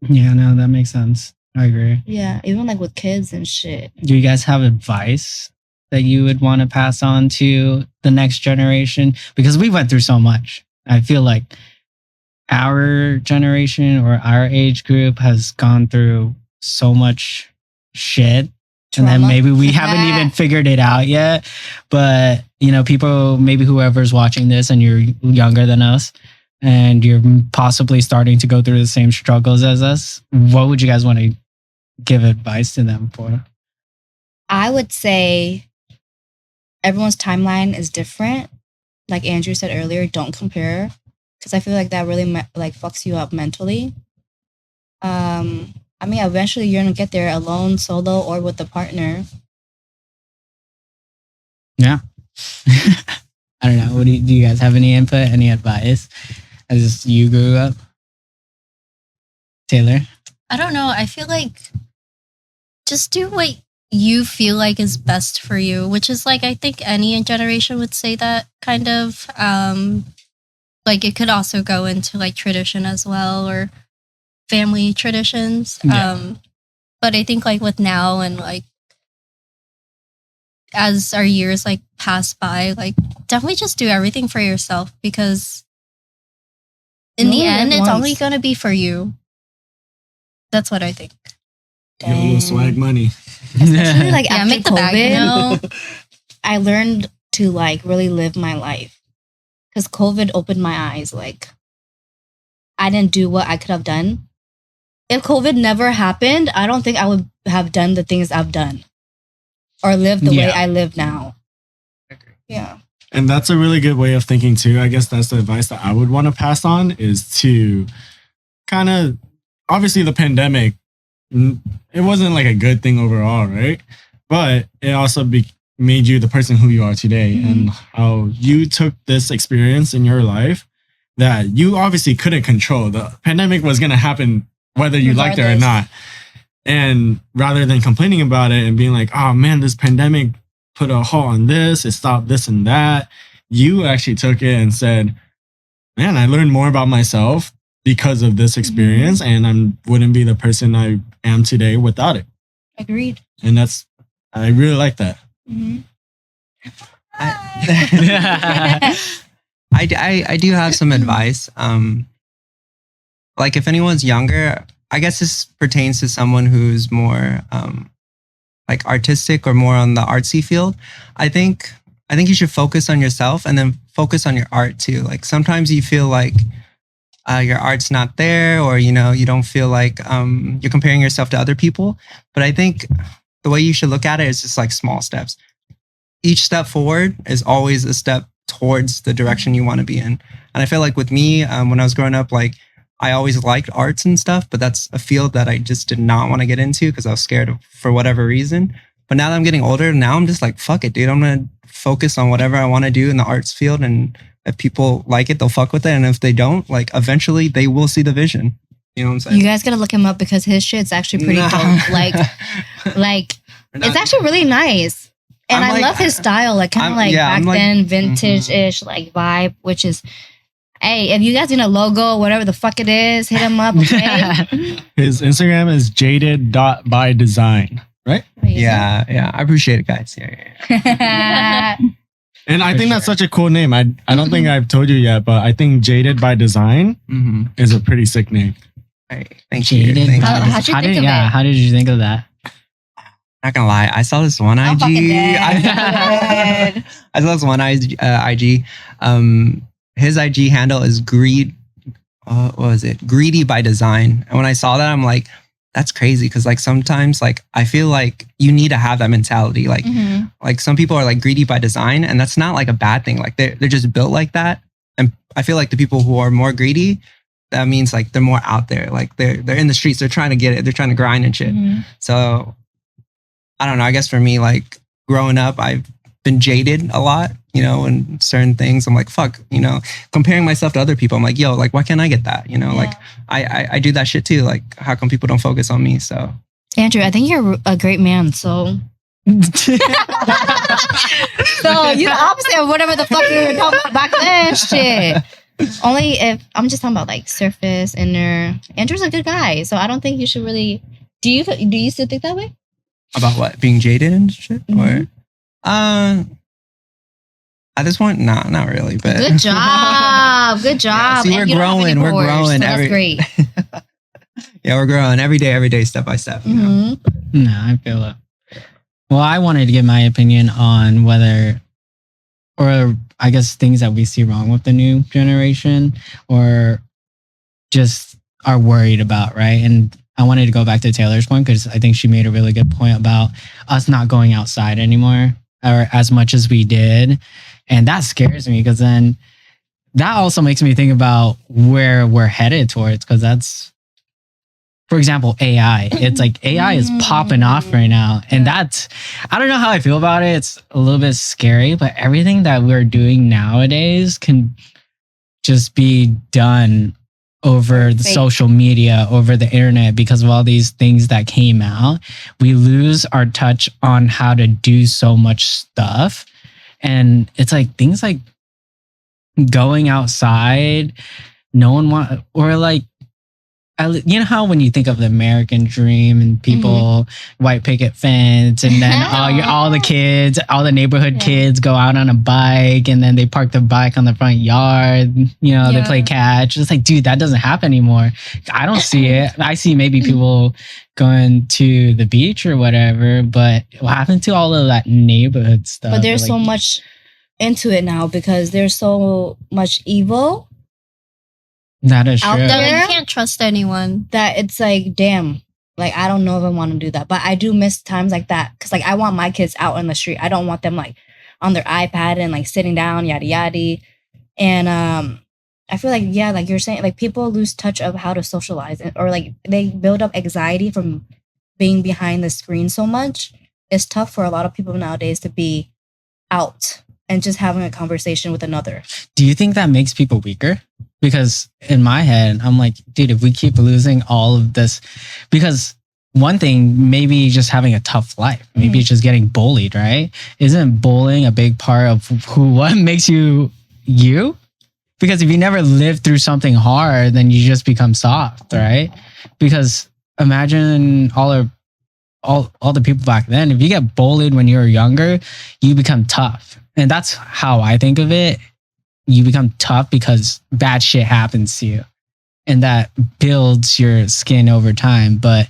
Yeah, no, that makes sense. I agree. Yeah, even like with kids and shit. Do you guys have advice that you would want to pass on to the next generation? Because we went through so much. I feel like our generation or our age group has gone through so much shit. Trauma. And then maybe we haven't even figured it out yet. But, you know, people, maybe whoever's watching this and you're younger than us and you're possibly starting to go through the same struggles as us, what would you guys want to give advice to them for? I would say everyone's timeline is different. Like Andrew said earlier, don't compare, because I feel like that really like fucks you up mentally. I mean, eventually you're gonna get there alone, solo, or with a partner. Yeah. I don't know. Do you guys have any input, any advice as you grew up? Taylor? I don't know. I feel like just do what you feel like is best for you, which is like, I think any generation would say that kind of. Like it could also go into like tradition as well or family traditions. Yeah. But I think like with now and like as our years like pass by, like definitely just do everything for yourself because in the end, it's only going to be for you. That's what I think. YOLO swag money. Especially like after make the COVID, bag, you know? I learned to like really live my life because COVID opened my eyes. Like I didn't do what I could have done. If COVID never happened, I don't think I would have done the things I've done or lived the way I live now. Yeah. And that's a really good way of thinking too. I guess that's the advice that I would want to pass on is to kind of, obviously the pandemic, it wasn't like a good thing overall, right? But it also made you the person who you are today and how you took this experience in your life that you obviously couldn't control. The pandemic was going to happen whether you liked it or not. And rather than complaining about it and being like, oh man, this pandemic put a halt on this, it stopped this and that, you actually took it and said, man, I learned more about myself because of this experience and I wouldn't be the person I am today without it. Agreed. And I really like that. I do have some advice. Like if anyone's younger, I guess this pertains to someone who's more like artistic or more on the artsy field. I think you should focus on yourself and then focus on your art too. Like sometimes you feel like your art's not there, or you know, you don't feel like you're comparing yourself to other people. But I think the way you should look at it is just like small steps. Each step forward is always a step towards the direction you want to be in. And I feel like with me, when I was growing up, like I always liked arts and stuff, but that's a field that I just did not want to get into because I was scared of, for whatever reason. But now that I'm getting older, now I'm just like, fuck it, dude. I'm going to focus on whatever I want to do in the arts field. And if people like it, they'll fuck with it. And if they don't, like eventually they will see the vision. You know what I'm saying? You guys got to look him up because his shit's actually pretty dope. Like it's actually really nice. And I love his style, like kind of like back then vintage-ish like vibe, which is, hey, if you guys need a logo, whatever the fuck it is, hit him up, okay? His Instagram is jaded.bydesign, right? Yeah. I appreciate it, guys. Yeah. And I For think that's sure. such a cool name. I don't think I've told you yet, but I think Jaded by Design Mm-hmm. is a pretty sick name. Thank you. Jaded Thank by you. How'd you How think did of it? How did you think of that? Not gonna lie, I saw this one I'm IG. fucking dead. I saw this one IG. His IG handle is what was it? Greedy by Design. And when I saw that, I'm like, that's crazy. Cause like sometimes like I feel like you need to have that mentality. Like Mhm. like some people are like greedy by design, and that's not like a bad thing. Like they're just built like that. And I feel like the people who are more greedy, that means like they're more out there. Like they're in the streets, they're trying to get it, they're trying to grind and shit. Mhm. So I don't know. I guess for me, like growing up, I've been jaded a lot, and certain things. I'm like, fuck, comparing myself to other people. I'm like, yo, like, why can't I get that? Like I do that shit too. Like, how come people don't focus on me? So Andrew, I think you're a great man. So you're the opposite of whatever the fuck you were talking about back then. Shit. Only if I'm just talking about like surface, inner. Andrew's a good guy, so I don't think you should really. Do you still think that way? about what? Being jaded and shit? Mhm. Or at this point, nah, not really. But Good job. Good Yeah, job. see, And we're you don't have any growing, we're boys, growing so that's every- great. yeah, we're growing every day, step by step. Mhm. No, I feel it. Well, I wanted to give my opinion on whether, or I guess things that we see wrong with the new generation, or just are worried about, right? And I wanted to go back to Taylor's point because I think she made a really good point about us not going outside anymore or as much as we did. And that scares me because then that also makes me think about where we're headed towards, because that's, for example, AI. It's like AI is popping off right now. And that's, I don't know how I feel about it. It's a little bit scary, but everything that we're doing nowadays can just be done over the Fake. social media, over the internet, because of all these things that came out. We lose our touch on how to do so much stuff. And it's like things like going outside, no one want, or like, you know how when you think of the American dream and people white picket fence, and then all the kids, all the neighborhood kids go out on a bike, and then they park their bike on the front yard. They play catch. It's like, dude, that doesn't happen anymore. I don't see it. I see maybe people going to the beach or whatever, but what happened to all of that neighborhood stuff? But there's Like, so much into it now because there's so much evil that is out true. there. Like, you can't trust anyone. that it's like, damn, like I don't know if I want to do that, but I do miss times like that because like I want my kids out in the street. I don't want them like on their iPad and like sitting down, yada yada. And I feel like like you're saying, like people lose touch of how to socialize, or like they build up anxiety from being behind the screen so much. It's tough for a lot of people nowadays to be out and just having a conversation with another. Do you think that makes people weaker? Because in my head, I'm like, dude, if we keep losing all of this, because one thing, maybe just having a tough life, maybe it's just getting bullied, right? Isn't bullying a big part of what makes you you? Because if you never lived through something hard, then you just become soft, right? Because imagine all the people back then, if you get bullied when you were younger, you become tough. And that's how I think of it. You become tough because bad shit happens to you, and that builds your skin over time. But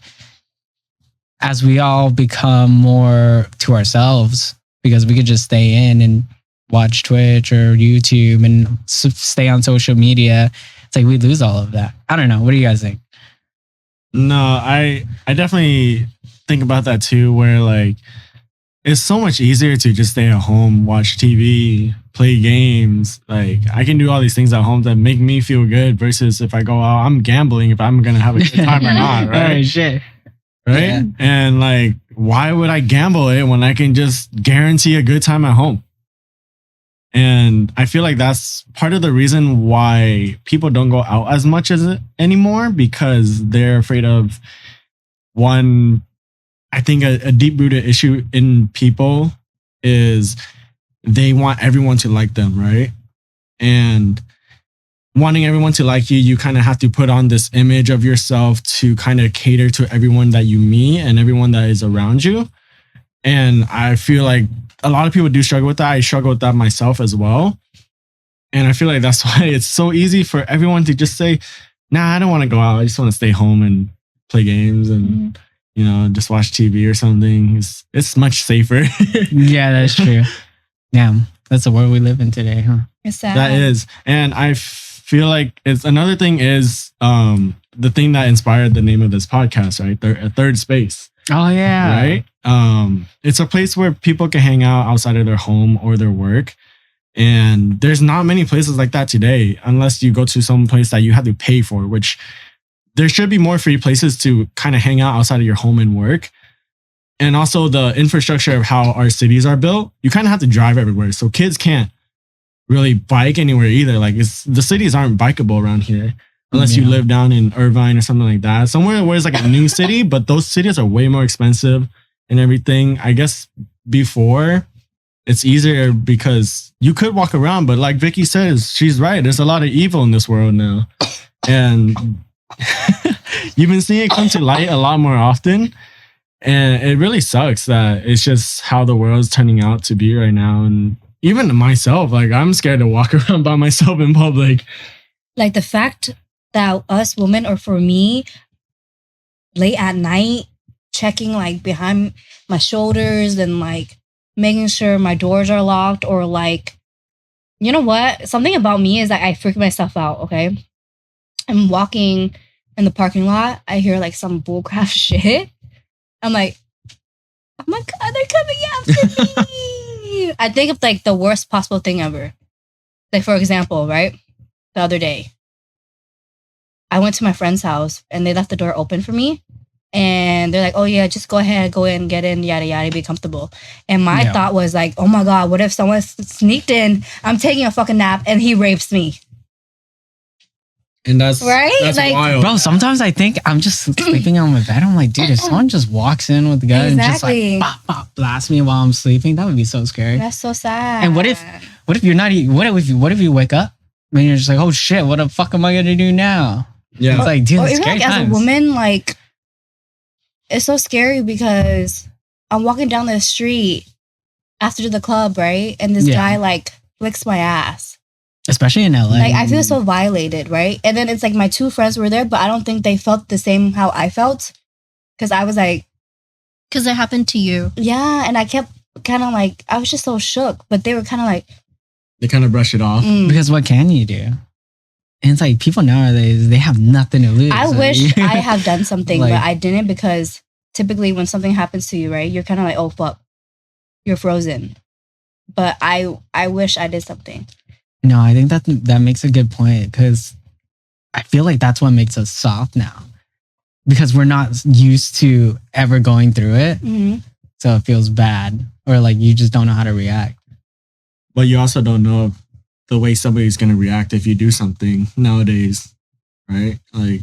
as we all become more to ourselves, because we could just stay in and watch Twitch or YouTube and stay on social media, it's like we lose all of that. I don't know. What do you guys think? No, I definitely think about that too, where like it's so much easier to just stay at home, watch TV, play games. Like I can do all these things at home that make me feel good versus if I go out, I'm gambling if I'm going to have a good time or not, right? Oh, shit. Right? Yeah. And like, why would I gamble it when I can just guarantee a good time at home? And I feel like that's part of the reason why people don't go out as much as it anymore, because they're afraid of one. I think a deep rooted issue in people is they want everyone to like them, right? And wanting everyone to like you, you kind of have to put on this image of yourself to kind of cater to everyone that you meet and everyone that is around you. And I feel like a lot of people do struggle with that. I struggle with that myself as well. And I feel like that's why it's so easy for everyone to just say, nah, I don't want to go out. I just want to stay home and play games and, just watch TV or something. It's much safer. Yeah, that's true. Yeah, that's the world we live in today, huh? It's sad. That is. And I feel like it's another thing is the thing that inspired the name of this podcast, right? A third space. Oh, yeah. Right? It's a place where people can hang out outside of their home or their work. And there's not many places like that today, unless you go to some place that you have to pay for, which there should be more free places to kind of hang out outside of your home and work. And also the infrastructure of how our cities are built, you kind of have to drive everywhere. So kids can't really bike anywhere either. Like the cities aren't bikeable around here unless you live down in Irvine or something like that. Somewhere where it's like a new city, but those cities are way more expensive and everything. I guess before it's easier because you could walk around, but like Vicky says, she's right. There's a lot of evil in this world now. And you've been seeing it come to light a lot more often. And it really sucks that it's just how the world's turning out to be right now. And even myself, like I'm scared to walk around by myself in public. Like the fact that us women, or for me, late at night, checking like behind my shoulders and like making sure my doors are locked, or like, you know what? Something about me is that I freak myself out, okay? I'm walking in the parking lot. I hear like some bullcrap shit. I'm like, oh my God, they're coming after me. I think it's like the worst possible thing ever. Like, for example, right? The other day, I went to my friend's house and they left the door open for me. And they're like, oh yeah, just go ahead, go in, get in, yada, yada, be comfortable. And my thought was like, oh my God, what if someone sneaked in, I'm taking a fucking nap and he rapes me? And that's Like, wild. Bro, sometimes I think I'm just sleeping on my bed. I'm like, dude, if someone just walks in with a gun and just like bop, bop, blast me while I'm sleeping, that would be so scary. That's so sad. And what if you're not, what if you wake up and you're just like, oh shit, what the fuck am I going to do now? Yeah. It's like, dude, or it's even scary like times. as a woman, like, it's so scary because I'm walking down the street after the club, right? And this guy like flicks my ass. Especially in LA. Like, I feel so violated, right? And then it's like my two friends were there, but I don't think they felt the same how I felt. Because I was like... Because it happened to you. Yeah, and I kept kind of like... I was just so shook. But they were kind of like... They kind of brush it off. Because what can you do? And it's like people nowadays, they have nothing to lose. I wish I have done something, like, but I didn't, because typically when something happens to you, right, you're kind of like, oh, fuck. You're frozen. But I wish I did something. No, I think that makes a good point, because I feel like that's what makes us soft now, because we're not used to ever going through it. Mm-hmm. So it feels bad, or like you just don't know how to react. But you also don't know the way somebody's going to react if you do something nowadays, right? Like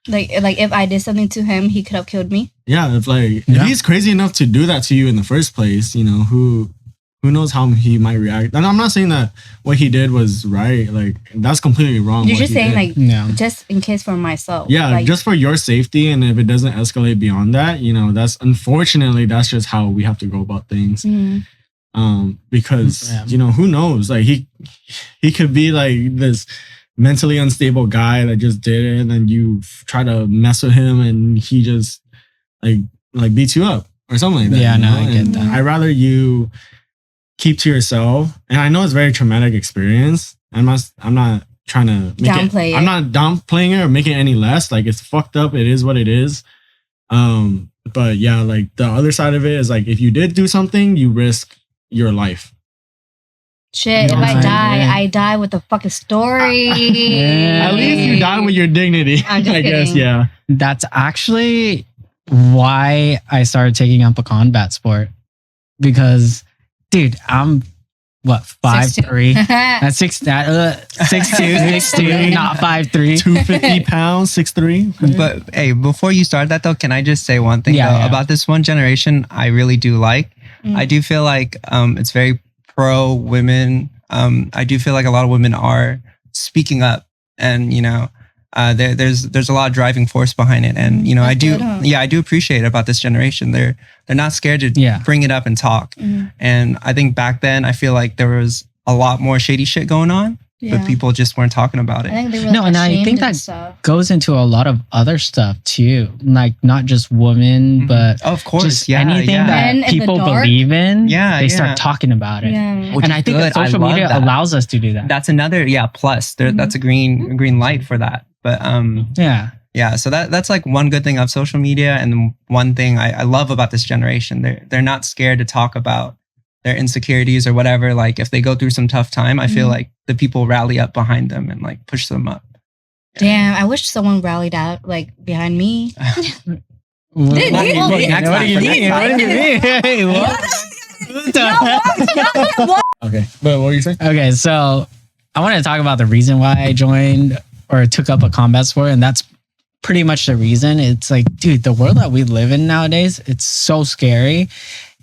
if I did something to him, he could have killed me. Yeah, if he's crazy enough to do that to you in the first place, you know, who knows how he might react. And I'm not saying that what he did was right. Like, that's completely wrong. You're just saying, like, no. just in case for myself. Yeah, like, just for your safety. And if it doesn't escalate beyond that, you know, that's just how we have to go about things. Mm-hmm. Because, you know, who knows? Like, he could be like this mentally unstable guy that just did it, and then you try to mess with him and he just like beats you up or something like that. Yeah, you know? no, I get that. I'd rather you keep to yourself. And I know it's a very traumatic experience. I'm not trying to downplay it. I'm not downplaying it or making it any less. Like, it's fucked up. It is what it is. But yeah, like the other side of it is like, if you did do something, you risk your life. Shit, if I die with a fucking story. At least you die with your dignity. I'm just I guess, kidding. yeah. That's actually why I started taking up a combat sport. Because, dude, I'm 5'3". That's 6'2", not 5'3". 250 pounds, 6'3". But hey, before you start that though, can I just say one thing about this one generation I really do like? I do feel like it's very pro women. I do feel like a lot of women are speaking up and, you know, there's a lot of driving force behind it, and you know, That's I do good, huh? I do appreciate it about this generation. They're not scared to bring it up and talk. And I think back then I feel like there was a lot more shady shit going on, but people just weren't talking about I it. think they were No, and I ashamed think and that stuff. goes into a lot of other stuff too, like not just women, but Of course, just yeah, anything yeah. that Men in the people dark. believe in. Yeah, they yeah. start talking about it. Yeah. Which And is I think that good. I social love media that. allows us to do that. That's another plus. That's a green light for that. But Yeah. so that's like one good thing of social media, and then one thing I love about this generation. They're not scared to talk about their insecurities or whatever. Like if they go through some tough time, I feel like the people rally up behind them and like push them up. Damn, I wish someone rallied out like behind me. What Did do you? you Well, mean? next What do time, you for mean? next What do you mean? Hey, what? What the- Okay, but what were you saying? Okay, so I want to talk about the reason why I joined or took up a combat sport, and that's pretty much the reason. It's like, dude, the world that we live in nowadays, it's so scary.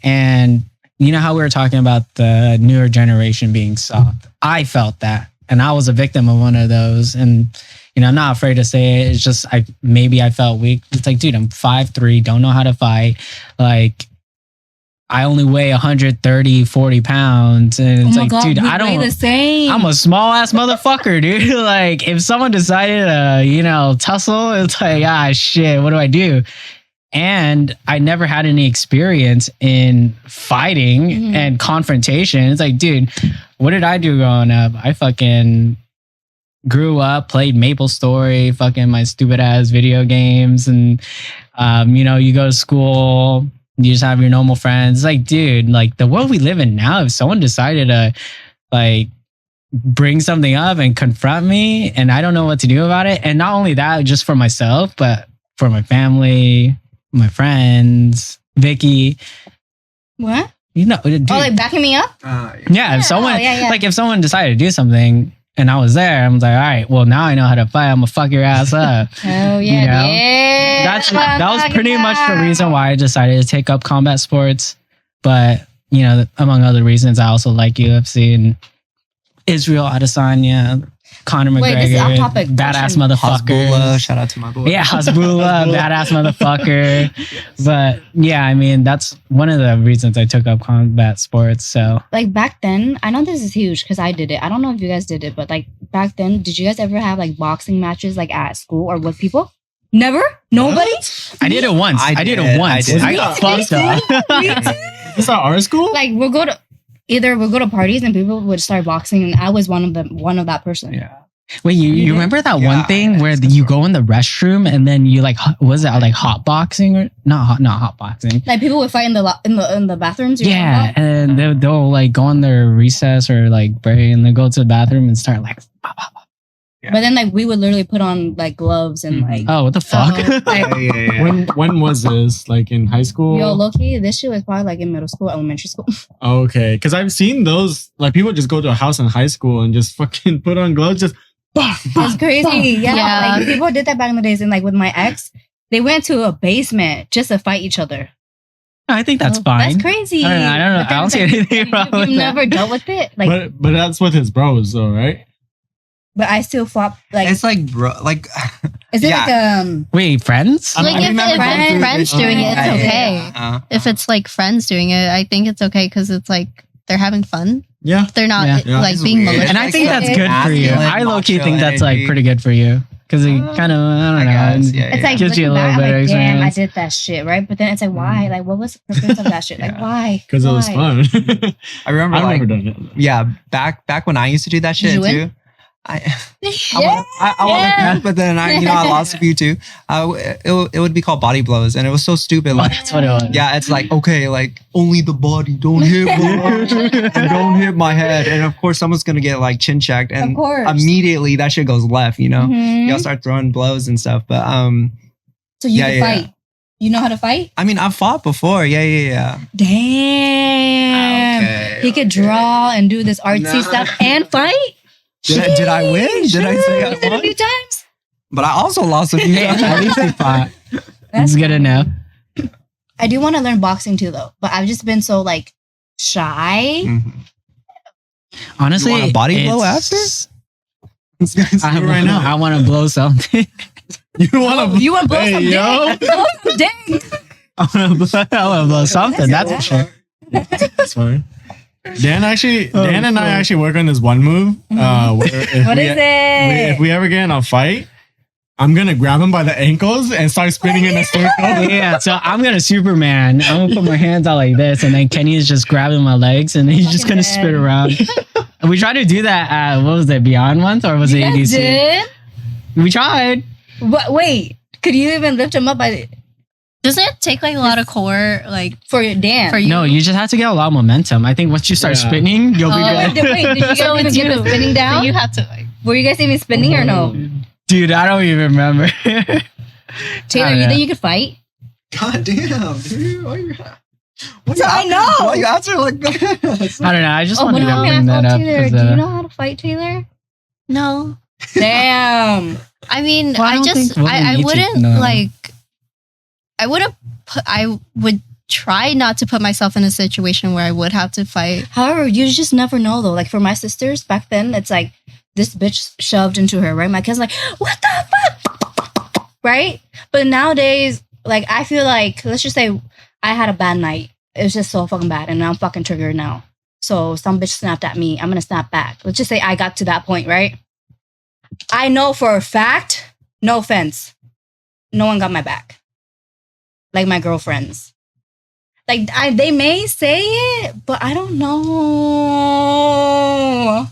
And you know how we were talking about the newer generation being soft? I felt that, and I was a victim of one of those. And you know, I'm not afraid to say it. It's just maybe I felt weak. It's like, dude, I'm 5'3", don't know how to fight. Like, I only weigh 130, 40 pounds. And it's like, dude, we I weigh don't. the same. I'm a small ass motherfucker, dude. Like, if someone decided to, tussle, it's like, shit, what do I do? And I never had any experience in fighting and confrontation. It's like, dude, what did I do growing up? I fucking grew up, played Maple Story, fucking my stupid ass video games. And, you go to school, you just have your normal friends. It's like, dude, like the world we live in now, if someone decided to like bring something up and confront me and I don't know what to do about it. And not only that, just for myself, but for my family, my friends, Vicky. What? Dude, Oh, like backing me up? if someone yeah. like if someone decided to do something and I was there, I'm like, all right, well now I know how to fight. I'm gonna fuck your ass up. Oh yeah, You know? yeah. That was pretty much the reason why I decided to take up combat sports. But among other reasons, I also like UFC and Israel Adesanya, Conor McGregor, Wait, this is off topic. badass Question. motherfucker. Hasbulla, shout out to my boy. Yeah, Hasbulla, badass motherfucker. But yeah, I mean, that's one of the reasons I took up combat sports. So Like back then, I know this is huge because I did it. I don't know if you guys did it, but like back then, did you guys ever have like boxing matches like at school or with people? Never? Nobody? I did it once. I did it once. I got fucked up. Is that our school? Like we'll go to parties and people would start boxing, and I was one of that person. Yeah. Wait, you remember that one thing where you go in the restroom and then you like, was it like hot boxing or not hot boxing? Like people would fight in the bathrooms. you Yeah, know? and they'll like go on their recess or like break and they go to the bathroom and start like, But then like we would literally put on like gloves and like. oh, what the fuck? Like, When was this? Like in high school? yo, low-key, this shit was probably like in middle school, elementary school. Okay, because I've seen those. Like people just go to a house in high school and just fucking put on gloves, just. It's crazy. Yeah. Yeah. Like people did that back in the days. And like with my ex, they went to a basement just to fight each other. I think that's fine. That's crazy. I don't know. But then I don't it's see like, anything wrong with You've that. never dealt with it? Like, But that's with his bros, though, right? but I still flop. Like, It's like, bro, like, is it yeah. like Wait, friends? I mean, Like I if remember going through friends this- doing it, it's Yeah, okay. Uh-huh. If it's like friends doing it, I think it's okay because it's like they're having fun. Yeah. They're not Yeah. like It's being weird. malicious. And I think that's good for you. Masculine, I low key macho think that's like energy. pretty good for you because it kind of, I don't know. guess, yeah, it's like Gives you a looking little back, bit I'm of like, damn, I experience. did that shit, right? But then it's like, why? Like, what was the purpose of that shit? Like, Yeah. why? Because it was Why? fun. I remember, I've like, never done it. yeah, back when I used to do that Did shit you win? too. I but then I lost a few too. It would be called body blows, and it was so stupid. Like, That's what it was. yeah, it's like, okay, like only the body, don't hit and don't hit my head, and of course someone's gonna get like chin checked, and Of course. immediately that shit goes left. Mhm. Y'all start throwing blows and stuff. But So you Yeah, can yeah, fight. You know how to fight? I mean, I've fought before. Yeah. Damn. Okay, He could draw and do this artsy No. stuff and fight? Did I win? Did I say I You did a won? few times? But I also lost a few At times. least he fought. That's It's good enough. I do want to learn boxing too, though. But I've just been so like shy. Mhm. Honestly, You want a body blow it's- Let's do it right now. I want to blow something. You want to? You want to blow some yo? dick? Blow some dick. I want to blow something. That's for sure. That's fine. Dan and I actually work on this one move. What is it? If we ever get in a fight, I'm gonna grab him by the ankles and start spinning in a circle. Yeah, so I'm gonna Superman. I'm gonna put my hands out like this, and then Kenny is just grabbing my legs, and he's just gonna spin around. And we tried to do that at, what was it, Beyond once, or was it You ADC? guys did? We tried. But wait, could you even lift him up by Doesn't it take like a lot of core, like for your dance? for you? No, you just have to get a lot of momentum. I think once you start spinning, you'll be Wait, good. did you guys So even it's get the you. spinning down? So you have to like. Were you guys even spinning or no? Dude, I don't even remember. Taylor, you think you could fight? God damn, dude. I know. Why you answer like that? I don't know. I just Oh, wanted but to I'm bring gonna that ask up. Taylor. 'cause, Do you know how to fight, Taylor? No, Damn. I mean, Well, I I don't just think women I need to wouldn't know. like. I would try not to put myself in a situation where I would have to fight. However, you just never know though. Like for my sisters back then, it's like this bitch shoved into her, right? My cousin's like, what the fuck? Right? But nowadays, like I feel like, let's just say I had a bad night. It was just so fucking bad and I'm fucking triggered now. So some bitch snapped at me. I'm gonna snap back. Let's just say I got to that point, right? I know for a fact, no offense, no one got my back. Like my girlfriends. Like they may say it, but I don't know.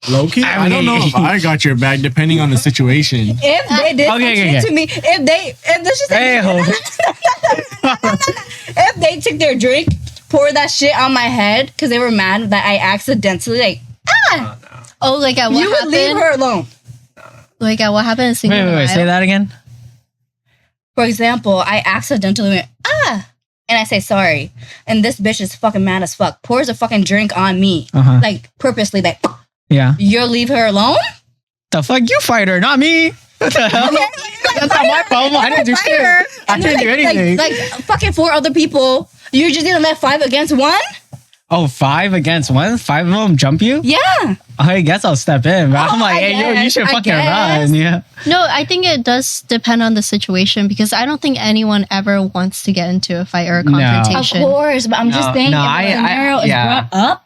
Low-key, I don't know if I got your back depending on the situation. If they did some shit to me, if this just if they took their drink, pour that shit on my head because they were mad that I accidentally like Oh, like at what you would happened? leave her alone. Like at what happened? In Cinco de Wait. Say Mayo? that again. For example, I accidentally went and I say sorry, and this bitch is fucking mad as fuck. Pours a fucking drink on me, like purposely. Like Yeah. you'll leave her alone. The fuck, you fight her, not me. What the hell? That's not my problem. I didn't do shit. I didn't do anything. Like fucking 4 other people. You're just gonna let 5 against 1? Oh, 5 against 1? 5 of them jump you? Yeah. I guess I'll step in. But I'm like, I hey, yo, you guess, should I fucking guess. run. Yeah. No, I think it does depend on the situation because I don't think anyone ever wants to get into a fight or a No. confrontation. Of course, but I'm just saying no, if the scenario is brought up,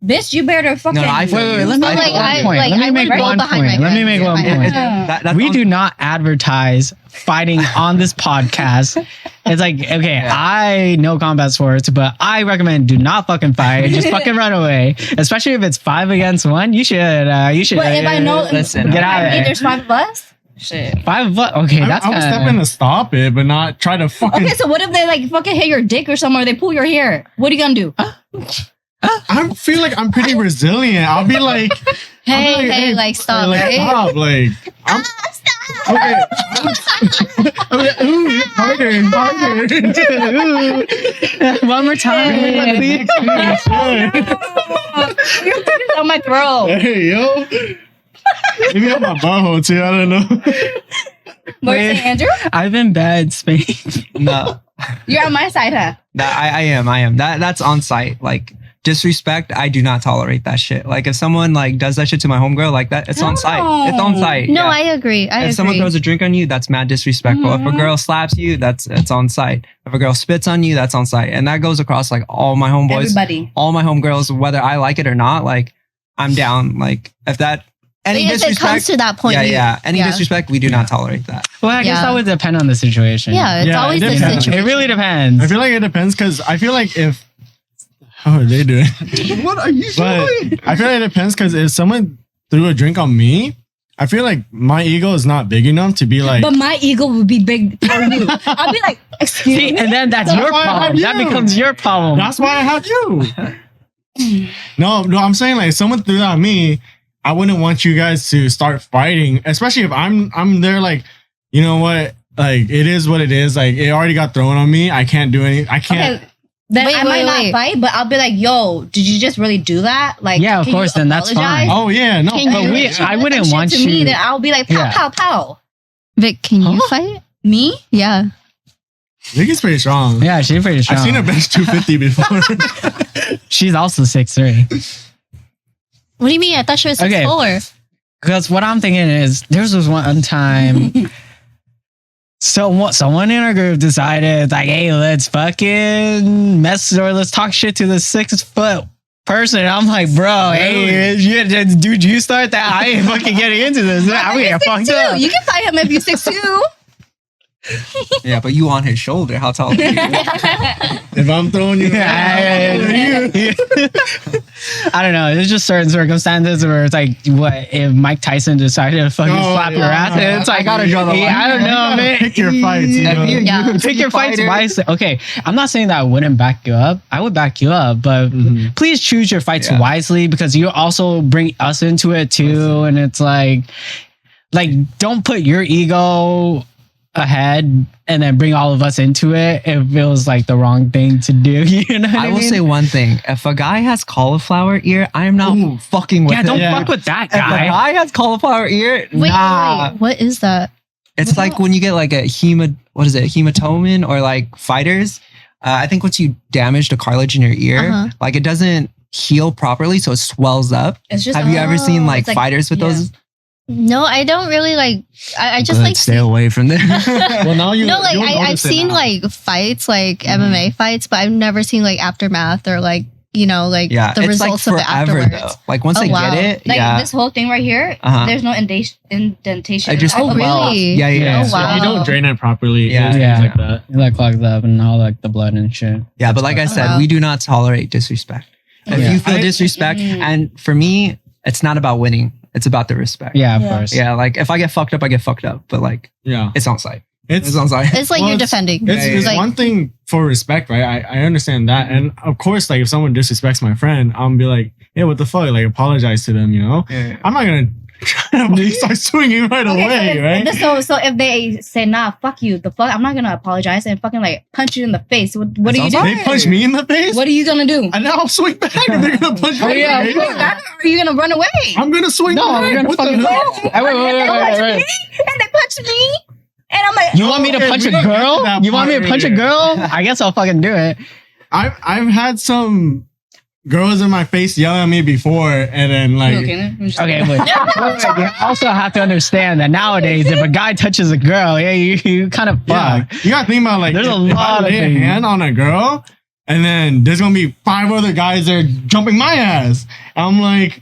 bitch, you better fucking. No, I feel Wait. Let me But, make like, one I- point. like, Let me I make would roll one behind my point. Let me head. make one Yeah. point. That's We on- do not advertise fighting on this podcast. It's like, okay, I know combat sports, but I recommend do not fucking fight. Just fucking run away. Especially if it's 5 against 1. You should. But if I know, Listen, get out of there. there's 5 of us. Shit. 5 of what? Okay, that's I was kinda- stepping to stop it, but not try to fucking. Okay, so what if they like fucking hit your dick or something, or they pull your hair? What are you gonna do? I feel like I'm pretty resilient. I'll be like, Hey, like stop. like right? stop, like I'm. Okay. I'm like, ooh, harder. One more time. please. You're fucking on my throat. Hey, yo. Maybe on my butthole too. I don't know. What you saying, Andrew? I've been bad Spain. No, You're on my side, huh? that I am. That's on site. Like disrespect, I do not tolerate that shit. Like if someone like does that shit to my homegirl like that, it's on site. It's on site. No, yeah. I agree. If someone throws a drink on you, that's mad disrespectful. If a girl slaps you, it's on site. If a girl spits on you, that's on site. And that goes across like all my homeboys, Everybody. all my homegirls, whether I like it or not. Like I'm down. Like if any if it disrespect, comes to that point, any disrespect, we do not tolerate that. Well, I guess Yeah. that would depend on the situation. Yeah, it's Yeah, always it the depends. situation. It really depends. I feel like it depends because I feel like if how are they doing? What are you But I feel like it depends because if someone threw a drink on me, I feel like my ego is not big enough to be like. But my ego would be big for you. I'll be like, excuse See, me. and then that's That's your why I problem. have That you. becomes your problem. That's why I have you. No, I'm saying like if someone threw that on me, I wouldn't want you guys to start fighting, especially if I'm there like, you know what, like it is what it is. Like it already got thrown on me. I can't do anything. I can't. Okay, then Wait, I might wait, not wait. fight, but I'll be like, yo, did you just really do that? Like, Yeah, of can you course, then that's apologize? fine. Oh yeah, no. Can But you we- literally I do wouldn't that shit want to me, you- then I'll be like, pow, Yeah. pow, pow. Vic, can you fight? Me? Yeah. Nikki's pretty strong. Yeah, she's pretty strong. I've seen her bench 250 before. She's also 6'3". What do you mean? I thought she was Okay. taller. Because what I'm thinking is, there was one time, someone in our group decided, like, hey, let's fucking mess or let's talk shit to the 6 foot person. And I'm like, bro, hey, dude, you start that. I ain't fucking getting into this. I'm getting fucked up. You can fight him if you're 6'2". Yeah, but you on his shoulder. How tall are you? If I'm throwing you, I don't know. There's just certain circumstances where it's like, what if Mike Tyson decided to fucking slap your ass? And it's like, I gotta draw the line. I don't know, man. Pick your fights. You know? You pick your fights wisely. Okay, I'm not saying that I wouldn't back you up. I would back you up, but please choose your fights wisely, because you also bring us into it too. And it's like don't put your ego ahead and then bring all of us into it. It feels like the wrong thing to do. You know what I will mean? say one thing. If a guy has cauliflower ear, I am not fucking with Yeah, him. don't fuck with that If a guy. guy has cauliflower ear, Wait, nah. wait, what is that? It's like when you get like a hematomen or like fighters. I think once you damage the cartilage in your ear, like it doesn't heal properly, so it swells up. It's just, Have you ever seen like it's like- fighters with those? No, I don't really like. I just like stay away from there. Well, now you. No, like you'll I've notice it seen now. like fights, like MMA fights, but I've never seen like aftermath or like like Yeah, the it's like results of it forever afterwards. though. Like once Oh, I wow. get it, Like yeah. this whole thing right here, there's no indentation. I just Oh, really? Yeah, yeah. Yeah. So wow. you don't drain it properly. Yeah. Yeah, Yeah. things like that. Like clogged up and all like the blood and shit. Yeah, but like I said, wow. we do not tolerate disrespect. If Yeah. you feel disrespect, and for me, it's not about winning. It's about the respect. Yeah, of Yeah. course. Yeah, like if I get fucked up, I get fucked up. But like, Yeah, it's on site. it's It's on site. It's like Well, you're it's- defending. It's Like- one thing for respect, right? I understand that. And of course, like if someone disrespects my friend, I'm gonna be like, hey, what the fuck? Like apologize to them, you know? Yeah. I'm not gonna try to start swinging right away, right? So if they say nah, fuck you, the fuck, I'm not gonna apologize and fucking like punch you in the face. What do you do? They punch me in the face, What are you gonna do? and now I'll swing back. And they're gonna punch me. Yeah, in the face. are you gonna run away? I'm gonna swing No, back. we're gonna What the fucking- hell? Wait. And they punch me, and I'm like, You want me to Okay, punch we a don't girl? get that You want me to part punch a earlier. girl? I guess I'll fucking do it. I've had some girls in my face yell at me before, and then like Okay, but you also have to understand that nowadays, if a guy touches a girl, you kind of yeah, fuck. you gotta think about like There's a if lot I of lay a things. hand on a girl, and then there's gonna be 5 other guys there jumping my ass. I'm like,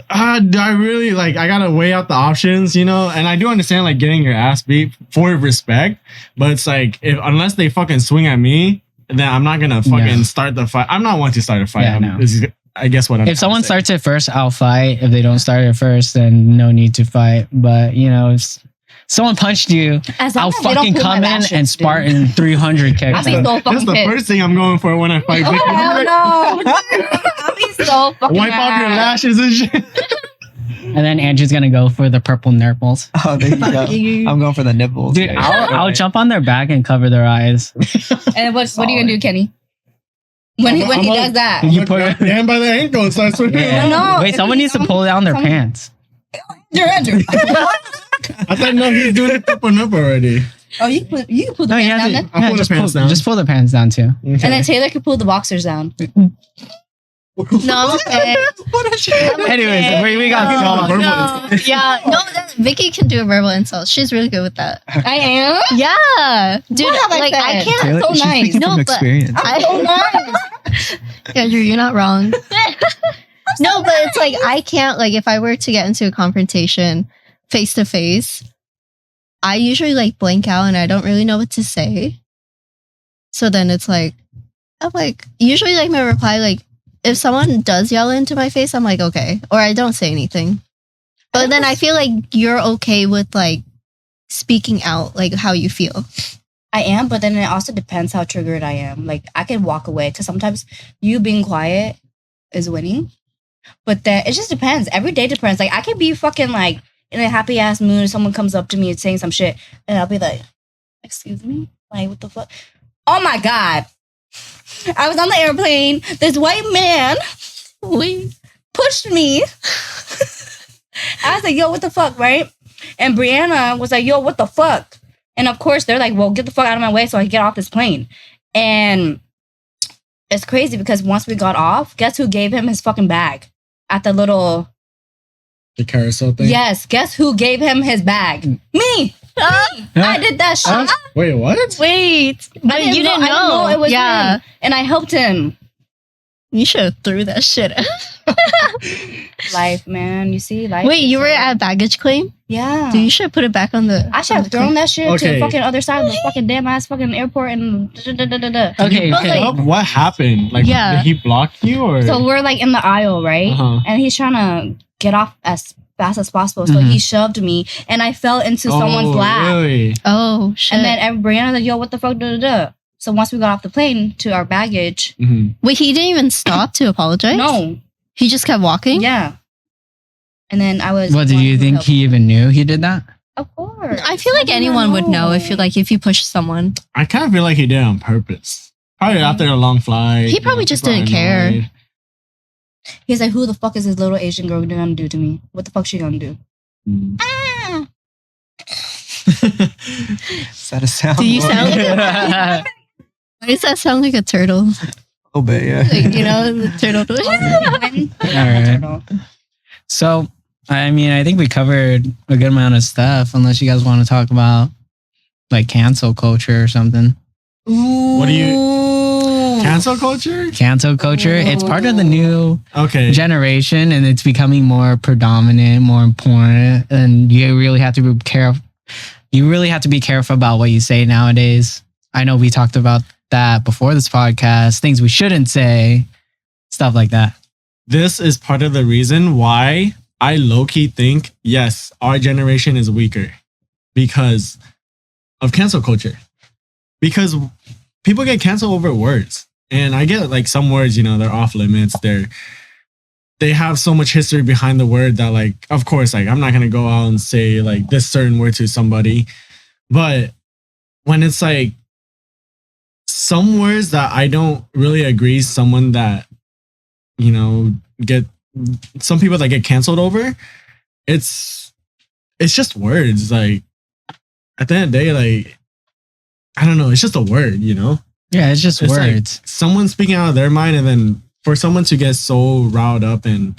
do I really like? I gotta weigh out the options, you know. And I do understand like getting your ass beat for respect, but it's like unless they fucking swing at me, then I'm not gonna fucking start the fight. I'm not one to start a fight. Yeah, no. This is, I guess what I'm. If someone trying to say. starts it first, I'll fight. If they don't start it first, then no need to fight. But if someone punched you, As long I'll as they don't fucking pull my come in lashes, and dude. Spartan 300 I'll kicks. be so that's fucking the pissed. first thing I'm going for when I fight. Oh, bitches. hell no. I'll be so fucking Wipe off your mad. lashes and shit. And then Andrew's gonna go for the purple nurples. Oh, there you go. I'm going for the nipples. Dude, I'll jump on their back and cover their eyes. And what are you gonna do, Kenny? When he does that? You put Grab him by the ankle and start swinging. Yeah. No, Wait, someone needs to pull down their pants. Andrew. I thought no, he's doing it up and up already. Oh, you can pull the No, you pants have down to, then? I'll pull the pants down. Just pull the pants down too. And then Taylor could pull the boxers down. No, okay. Anyways, we got No, yeah, no. Vicky can do a verbal insult. She's really good with that. I am. Yeah, dude. What have I Like I said? can't. Taylor, so she's nice. speaking No, from but- experience. So nice. Andrew, you're not wrong. No, but it's like I can't. Like if I were to get into a confrontation face to face, I usually like blank out and I don't really know what to say. So then it's like, I'm like usually like my reply like. If someone does yell into my face, I'm like, okay. Or I don't say anything. But then I feel like you're okay with like speaking out, like how you feel. I am, but then it also depends how triggered I am. Like I can walk away because sometimes you being quiet is winning. But then it just depends. Every day depends. Like I can be fucking like in a happy ass mood and someone comes up to me and saying some shit and I'll be like, excuse me? Like what the fuck? Oh my God. I was on the airplane. This white man pushed me. I was like, yo, what the fuck, right? And Brianna was like, yo, what the fuck? And of course, they're like, well, get the fuck out of my way so I can get off this plane. And it's crazy because once we got off, guess who gave him his fucking bag at the little The carousel thing. Yes. Guess who gave him his bag? Me. I did that shit. Wait, what? Wait, but you didn't I didn't know it was yeah, him, and I helped him. you should have threw that shit. Life, man. You see, life. Wait, is you were so- at baggage claim? Yeah. Dude, you should have put it back on the. I should have on the thrown claim. that shit to Okay. the fucking other side of the fucking damn ass fucking airport and da-da-da-da-da. Okay, But, okay. like- What happened? Like, Yeah. did he block you or? So we're like in the aisle, right? Uh-huh. And he's trying to get off as fast as possible. So Mhm. he shoved me and I fell into someone's lap. Really? Oh shit! And then Brianna was like, yo, what the fuck? Da-da-da. So once we got off the plane to our baggage, Mhm. wait, he didn't even stop to apologize. no. he just kept walking. Yeah. And then I was. What, do one you who think helped. he even knew he did that? Of course. I feel How like do you anyone would know if you know? if you push someone. I kind of feel like he did it on purpose. Probably after a long flight. He probably just people are didn't care. annoyed. He's like, who the fuck is this little Asian girl gonna do to me? What the fuck she gonna do? Mm. Is that a sound? Do you sound like yeah, Why does that sound like a turtle? A little bit, yeah. Like, you know, the turtle. All right. So, I mean, I think we covered a good amount of stuff, unless you guys want to talk about like cancel culture or something. What do you- Cancel culture? Cancel culture, it's part of the new Okay. generation and it's becoming more predominant, more important. And you really have to be careful. You really have to be careful about what you say nowadays. I know we talked about that before this podcast, things we shouldn't say, stuff like that. This is part of the reason why I low-key think, yes, our generation is weaker because of cancel culture. Because people get canceled over words. And I get like some words, you know, they're off limits. They have so much history behind the word that like, of course, like I'm not going to go out and say like this certain word to somebody. But when it's like some words that I don't really agree, someone that, you know, get some people that get canceled over, it's just words. Like at the end of the day, like, I don't know, it's just a word, you know? Yeah, it's just It's like words. someone speaking out of their mind, and then for someone to get so riled up and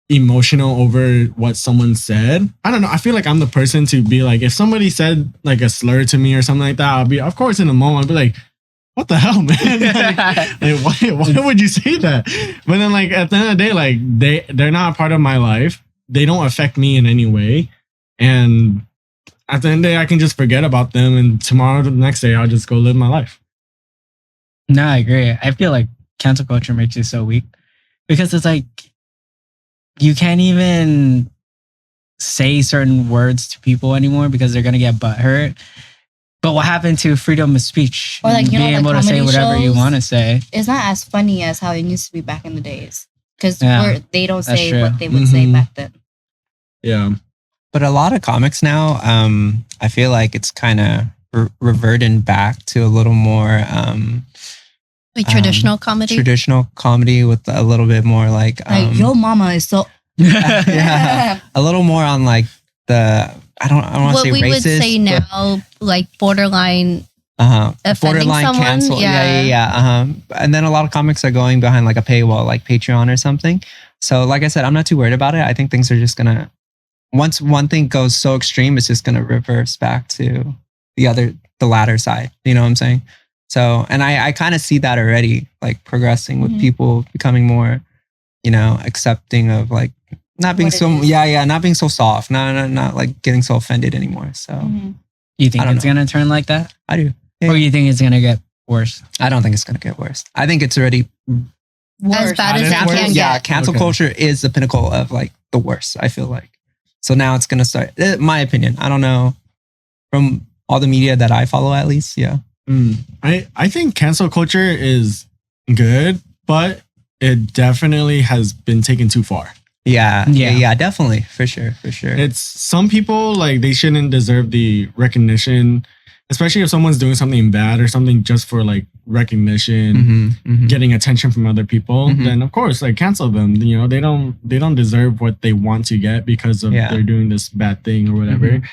emotional over what someone said, I don't know. I feel like I'm the person to be like, if somebody said like a slur to me or something like that, I'll be, of course, in a moment, I'll be like, what the hell, man? Why would you say that? But then, like at the end of the day, like they're not a part of my life. They don't affect me in any way, and at the end of the day, I can just forget about them. And tomorrow, the next day, I'll just go live my life. No, I agree. I feel like cancel culture makes you so weak because it's like you can't even say certain words to people anymore because they're gonna get butthurt. But what happened to freedom of speech? Or like, you know, being like able to say comedy whatever you shows? want to say. It's not as funny as how it used to be back in the days. Because Yeah, they don't that's say true. what they would say Mhm. back then. Yeah. But a lot of comics now, I feel like it's kind of reverting back to a little more Like traditional comedy. traditional comedy with a little bit more like, Like, your mama is so. yeah, a little more on like the I don't want to what say we racist. would say now, like borderline. Offending Borderline someone? cancel. Yeah. Yeah. And then a lot of comics are going behind like a paywall, like Patreon or something. So, like I said, I'm not too worried about it. I think things are just gonna once one thing goes so extreme, it's just gonna reverse back to the latter side. You know what I'm saying? So, and I kind of see that already, like progressing with Mhm. people becoming more, you know, accepting of like not being What it so is. not being so soft, not like getting so offended anymore. So Mhm. You think I don't it's know. gonna turn like that, I do. Yeah. or you think it's gonna get worse? I don't think it's gonna get worse. I think it's already As bad as it Cancel- can yeah, get. cancel Okay. culture is the pinnacle of like the worst, I feel like. So now it's gonna start. My opinion. I don't know from all the media that I follow, at least. Yeah. I think cancel culture is good, but it definitely has been taken too far. Yeah. Yeah. Yeah. Definitely. For sure. It's some people like they shouldn't deserve the recognition, especially if someone's doing something bad or something just for like recognition, getting attention from other people. Mhm. Then of course, like cancel them. You know, they don't deserve what they want to get because of Yeah. they're doing this bad thing or whatever. Mhm.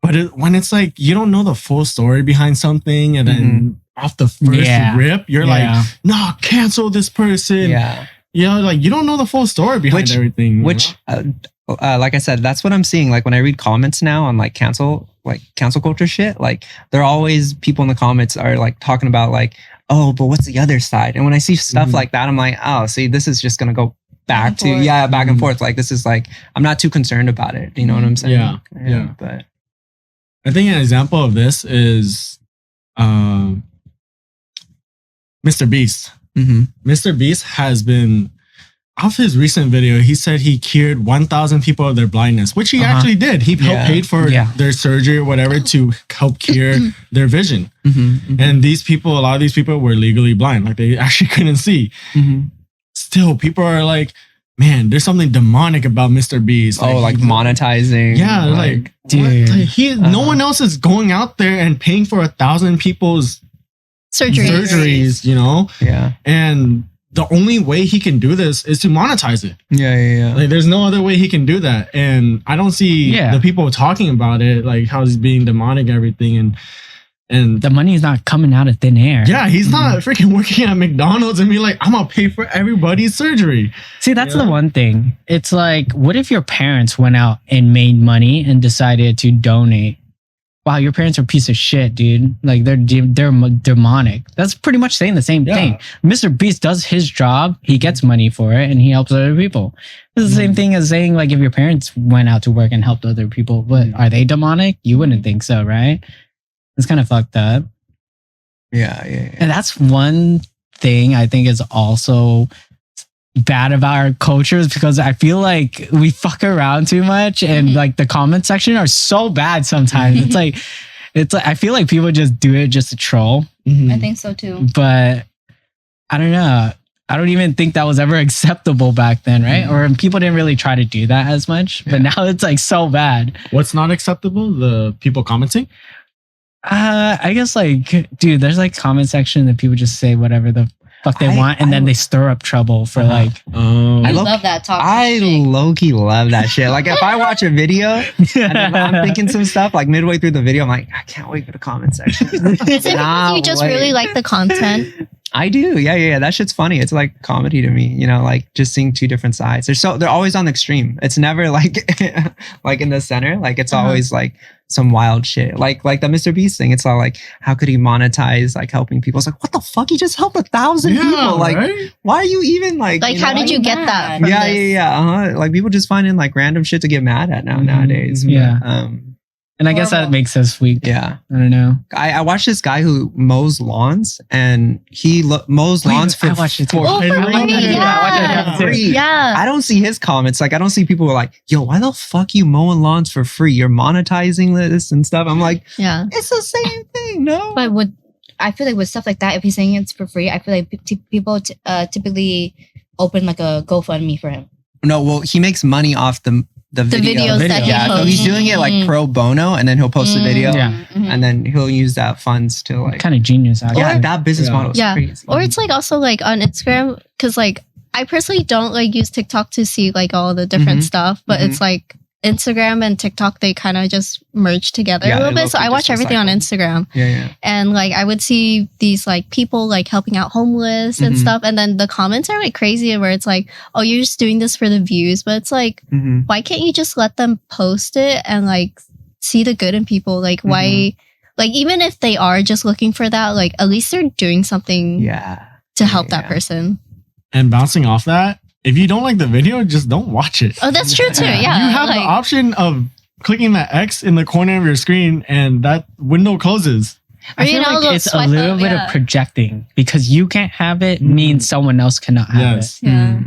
But when it's like you don't know the full story behind something, and then off the first Yeah. rip, you're Yeah. like, "No, cancel this person." Yeah. You know, like you don't know the full story behind Which- everything. you Which know? like I said, that's what I'm seeing. Like when I read comments now on like cancel culture shit, like they're always people in the comments are like talking about like, oh, but what's the other side? And when I see stuff like that, I'm like, oh, see, this is just gonna go back to back and forth. Like this is like, I'm not too concerned about it. You know what I'm saying? Yeah. But I think an example of this is Mr. Beast. Mr. Beast has been, off his recent video, he said he cured 1,000 people of their blindness, which he actually did. He paid for their surgery or whatever to help cure their vision. And these people, a lot of these people were legally blind. Like they actually couldn't see. Still, people are like, man, there's something demonic about Mr. Beast. Like monetizing. Yeah, like dude. No one else is going out there and paying for 1,000 people's surgeries, you know? Yeah. And the only way he can do this is to monetize it. Yeah. Like, there's no other way he can do that. And I don't see the people talking about it, like how he's being demonic and everything. And the money is not coming out of thin air. Yeah, he's not freaking working at McDonald's and be like, I'm gonna pay for everybody's surgery. See, that's the one thing. It's like, what if your parents went out and made money and decided to donate? Wow, your parents are a piece of shit, dude. Like they're demonic. That's pretty much saying the same thing. Mr. Beast does his job. He gets money for it and he helps other people. It's the same thing as saying like if your parents went out to work and helped other people, but are they demonic? You wouldn't think so, right? It's kind of fucked up. Yeah. And that's one thing I think is also bad about our culture is because I feel like we fuck around too much and like the comment section are so bad sometimes. It's like I feel like people just do it just to troll. I think so too. But I don't know. I don't even think that was ever acceptable back then, right? Or people didn't really try to do that as much. But now it's like so bad. What's not acceptable? The people commenting? I guess like, dude, there's like comment section that people just say whatever the fuck they want, and then they stir up trouble for like. I love that talk. I low-key love that shit. Like if I watch a video and I'm thinking some stuff, like midway through the video, I'm like, I can't wait for the comment section. Is it because you just really like the content? I do. Yeah. That shit's funny. It's like comedy to me, you know, like just seeing two different sides. They're always on the extreme. It's never like like in the center. Like it's always like some wild shit. Like the Mr. Beast thing. It's all like, how could he monetize like helping people? It's like, what the fuck? He just helped 1,000 people. Like, why are you even like how did you get that? From this? Like people just finding like random shit to get mad at nowadays. Yeah. And I guess that makes us weak. Yeah. I don't know. I watched this guy who mows lawns and he mows lawns for free. Yeah. I don't see his comments. Like, I don't see people who are like, yo, why the fuck you mowing lawns for free? You're monetizing this and stuff. I'm like, it's the same thing. No. But I feel like with stuff like that, if he's saying it's for free, I feel like people typically open like a GoFundMe for him. No, well, he makes money off the videos that he posts. So he's doing it like pro bono, and then he'll post the video, and then he'll use that funds to like kind of genius. Yeah, that business model is crazy. Or it's like also like on Instagram, because like I personally don't like use TikTok to see like all the different stuff, but it's like Instagram and TikTok, they kind of just merge together a little bit. So I watch everything on Instagram. And like I would see these like people like helping out homeless and stuff. And then the comments are like crazy where it's like, oh, you're just doing this for the views. But it's like, why can't you just let them post it and like see the good in people? Like why, like even if they are just looking for that, like at least they're doing something to help that person. And bouncing off that, if you don't like the video, just don't watch it. Oh, that's true too. Yeah. You have the option of clicking that X in the corner of your screen and that window closes. I feel like it's a little bit of projecting because you can't have it means someone else cannot have it. Yeah.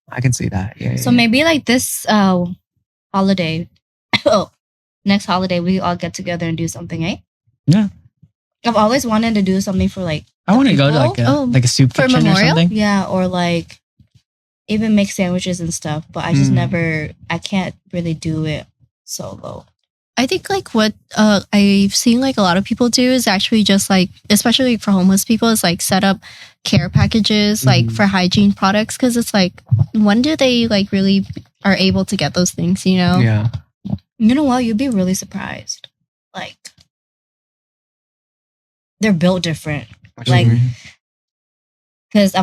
I can see that. Yeah. So maybe like this holiday, next holiday, we all get together and do something, eh? Yeah. I've always wanted to do something for like. I want to go to like a soup kitchen or something. Yeah, or like even make sandwiches and stuff, but I just I can't really do it solo. I think like what I've seen like a lot of people do is actually just like, especially for homeless people, is like set up care packages like for hygiene products, because it's like, when do they like really are able to get those things, you know? Yeah. You know what? You'd be really surprised. Like, they're built different. Like, because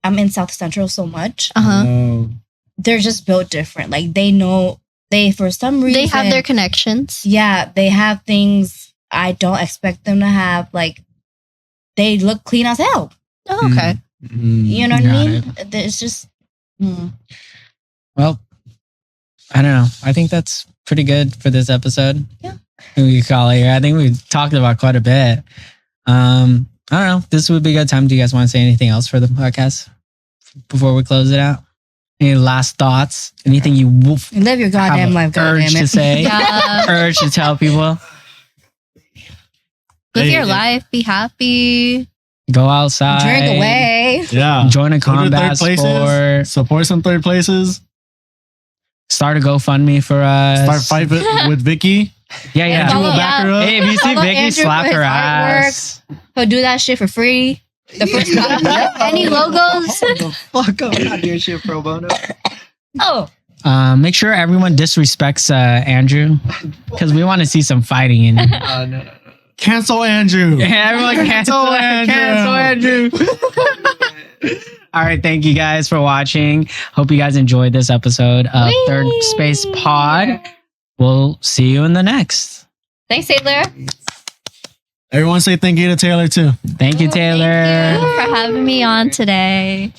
I'm in South Central so much. Uh-huh. They're just built different. Like they know they for some reason They have their connections. yeah, they have things I don't expect them to have. Like they look clean as hell. Oh, okay. You know what I Got mean? It's just Well, I don't know. I think that's pretty good for this episode. Yeah. We call it here. I think we talked about quite a bit. I don't know. This would be a good time. Do you guys want to say anything else for the podcast before we close it out? Any last thoughts? Anything you live your goddamn life, urge goddamn to it. say? Yeah. Urge to tell people? Live Hey, your life. Be happy. Go outside. Drink away. Yeah. Join a Go to combat third places. sport. Support some third places. Start a GoFundMe for us. Start fight with Vicky. Yeah, yeah. And follow- Back her up. Hey, if you see Follow Vicky, Andrew slap for his her artwork. ass. He'll do that shit for free. The first time. Any logos? Fuck up. I'm not doing shit pro bono. Oh. Make sure everyone disrespects Andrew because we want to see some fighting in it. No. Cancel Andrew. Yeah, everyone cancel Andrew. All right, thank you guys for watching. Hope you guys enjoyed this episode of Whee! Third Space Pod. We'll see you in the next. Thanks, Taylor. Everyone say thank you to Taylor too. Thank you, Taylor. Thank you for having me on today.